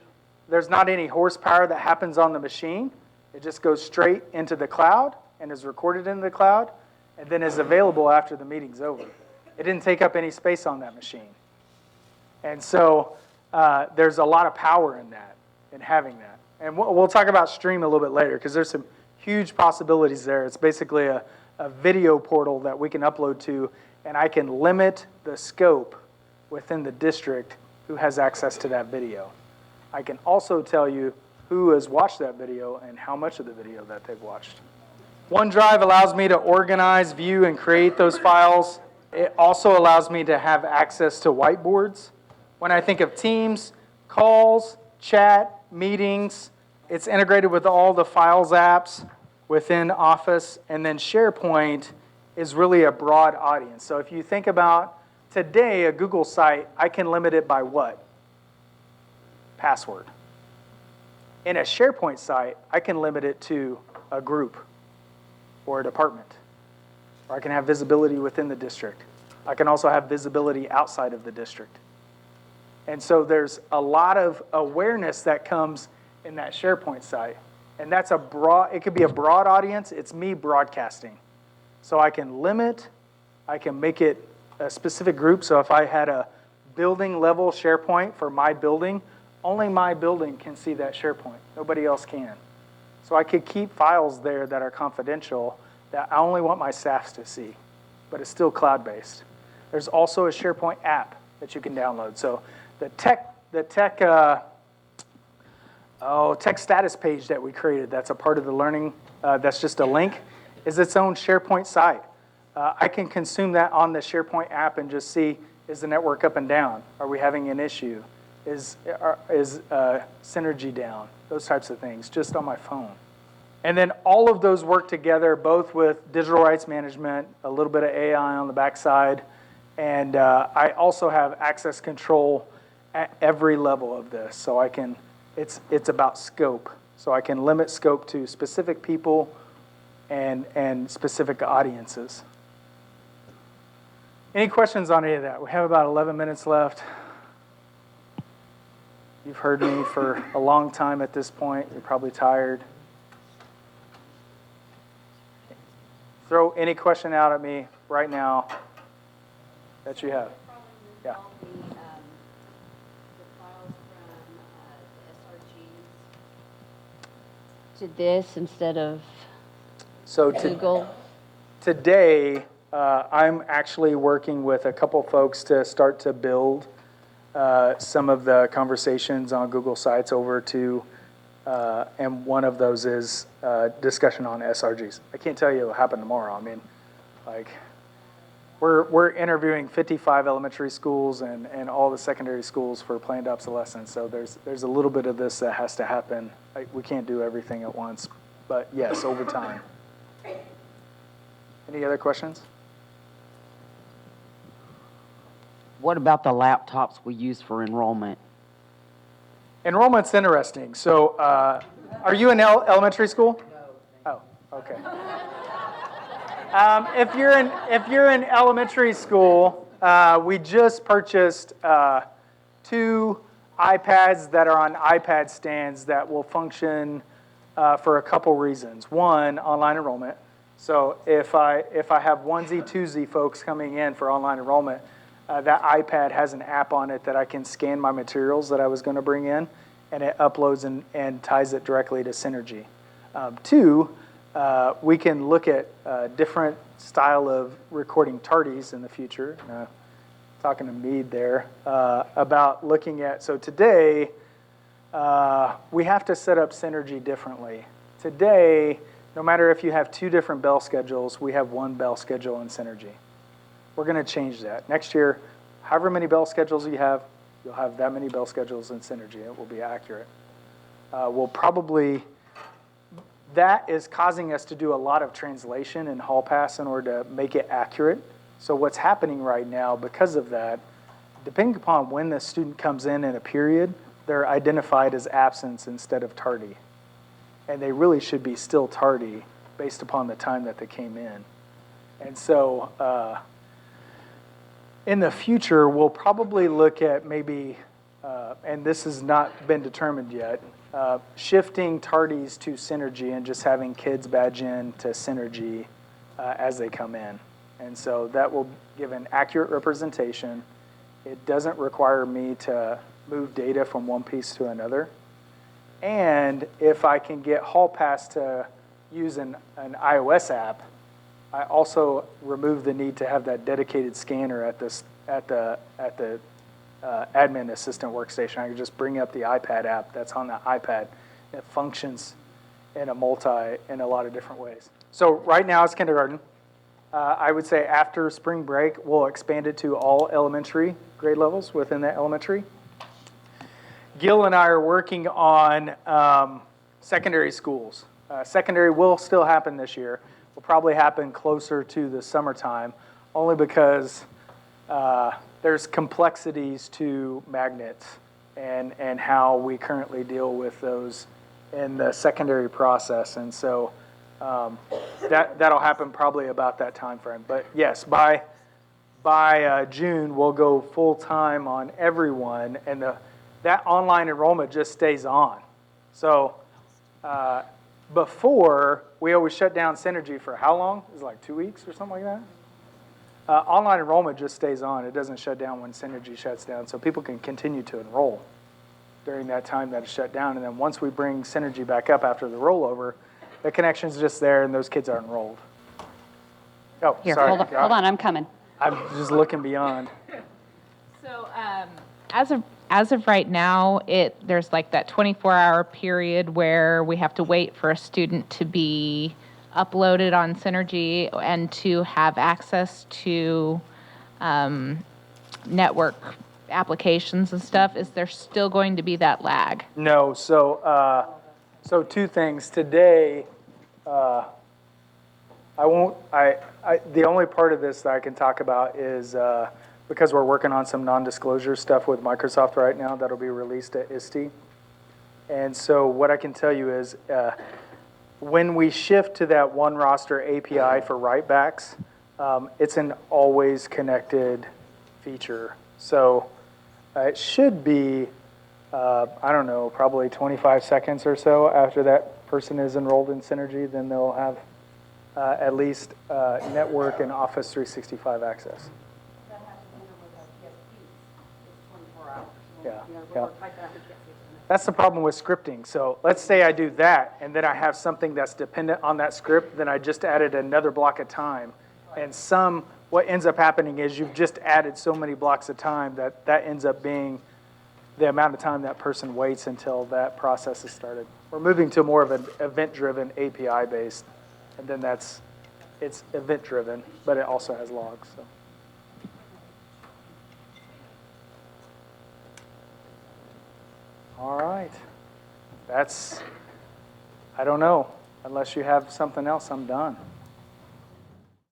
S1: horsepower that happens on the machine. It just goes straight into the cloud and is recorded in the cloud, and then is available after the meeting's over. It didn't take up any space on that machine. And so there's a lot of power in that, in having that. And we'll talk about Stream a little bit later, because there's some huge possibilities there. It's basically a video portal that we can upload to, and I can limit the scope within the district who has access to that video. I can also tell you who has watched that video and how much of the video that they've watched. OneDrive allows me to organize, view, and create those files. It also allows me to have access to whiteboards. When I think of Teams, calls, chat, meetings, it's integrated with all the Files apps within Office, and then SharePoint is really a broad audience. So if you think about today, a Google site, I can limit it by what? Password. In a SharePoint site, I can limit it to a group or a department, or I can have visibility within the district. I can also have visibility outside of the district. And so there's a lot of awareness that comes in that SharePoint site. And that's it could be a broad audience. It's me broadcasting. So I can limit, I can make it a specific group. So if I had a building level SharePoint for my building, only my building can see that SharePoint. Nobody else can. So I could keep files there that are confidential that I only want my staff to see, but it's still cloud-based. There's also a SharePoint app that you can download. So the tech status page that we created, that's a part of the learning, that's just a link, is its own SharePoint site. I can consume that on the SharePoint app and just see, is the network up and down? Are we having an issue? Is synergy down? Those types of things, just on my phone. And then all of those work together, both with digital rights management, a little bit of AI on the backside, and I also have access control at every level of this. So I can, it's about scope. So I can limit scope to specific people and specific audiences. Any questions on any of that? We have about 11 minutes left. You've heard me for a long time at this point. You're probably tired. Throw any question out at me right now that you have. Yeah.
S11: To this instead of
S1: So
S11: Google?
S1: Today, I'm actually working with a couple folks to start to build some of the conversations on Google Sites over to, and one of those is discussion on SRGs. I can't tell you what will happen tomorrow. I mean, like, we're interviewing 55 elementary schools and all the secondary schools for planned obsolescence. So there's a little bit of this that has to happen. We can't do everything at once, but yes, over time. Any other questions?
S20: What about the laptops we use for enrollment?
S1: Enrollment's interesting. So are you in elementary school? No. Oh, okay. If you're in elementary school, we just purchased 2 iPads that are on iPad stands that will function for a couple reasons. One, online enrollment. So if I have onesie, twosie folks coming in for online enrollment, that iPad has an app on it that I can scan my materials that I was going to bring in, and it uploads and ties it directly to Synergy. 2, we can look at different style of recording tardies in the future. Talking to Mead there about looking at, so today we have to set up Synergy differently. Today, no matter if you have 2 different bell schedules, we have 1 bell schedule in Synergy. We're going to change that. Next year, however many bell schedules you have, you'll have that many bell schedules in Synergy. It will be accurate. We'll probably, that is causing us to do a lot of translation in Hall Pass in order to make it accurate. So what's happening right now because of that, depending upon when the student comes in a period, they're identified as absence instead of tardy. And they really should be still tardy based upon the time that they came in. And so in the future, we'll probably look at maybe, and this has not been determined yet, shifting tardies to Synergy and just having kids badge in to Synergy as they come in. And so that will give an accurate representation. It doesn't require me to move data from one piece to another. And if I can get Hall Pass to use an iOS app, I also remove the need to have that dedicated scanner at the admin assistant workstation. I can just bring up the iPad app that's on the iPad. It functions in a lot of different ways. So right now it's kindergarten. I would say after spring break, we'll expand it to all elementary grade levels within that elementary. Gil and I are working on secondary schools. Secondary will still happen this year. Will probably happen closer to the summertime, only because there's complexities to magnets and how we currently deal with those in the secondary process. And so that'll happen probably about that time frame. But yes, by June, we'll go full time on everyone, and that online enrollment just stays on. So before, we always shut down Synergy for how long? It was like 2 weeks or something like that? Online enrollment just stays on. It doesn't shut down when Synergy shuts down, so people can continue to enroll during that time that it's shut down. And then once we bring Synergy back up after the rollover, the connection's just there and those kids are enrolled. Oh,
S11: Here,
S1: sorry.
S11: hold on, I'm coming.
S1: I'm just looking beyond.
S6: So as of right now, there's like that 24-hour period where we have to wait for a student to be uploaded on Synergy and to have access to network applications and stuff. Is there still going to be that lag?
S1: No, so 2 things. Today, the only part of this that I can talk about is because we're working on some non-disclosure stuff with Microsoft right now that'll be released at ISTE. And so what I can tell you is when we shift to that one roster API for writebacks, it's an always connected feature. So it should be, I don't know, probably 25 seconds or so after that person is enrolled in Synergy, then they'll have at least network and Office 365 access. Yeah. That's the problem with scripting. So let's say I do that, and then I have something that's dependent on that script, then I just added another block of time. And what ends up happening is you've just added so many blocks of time that ends up being the amount of time that person waits until that process is started. We're moving to more of an event-driven API-based, and then it's event-driven, but it also has logs. So. All right. I don't know. Unless you have something else, I'm done.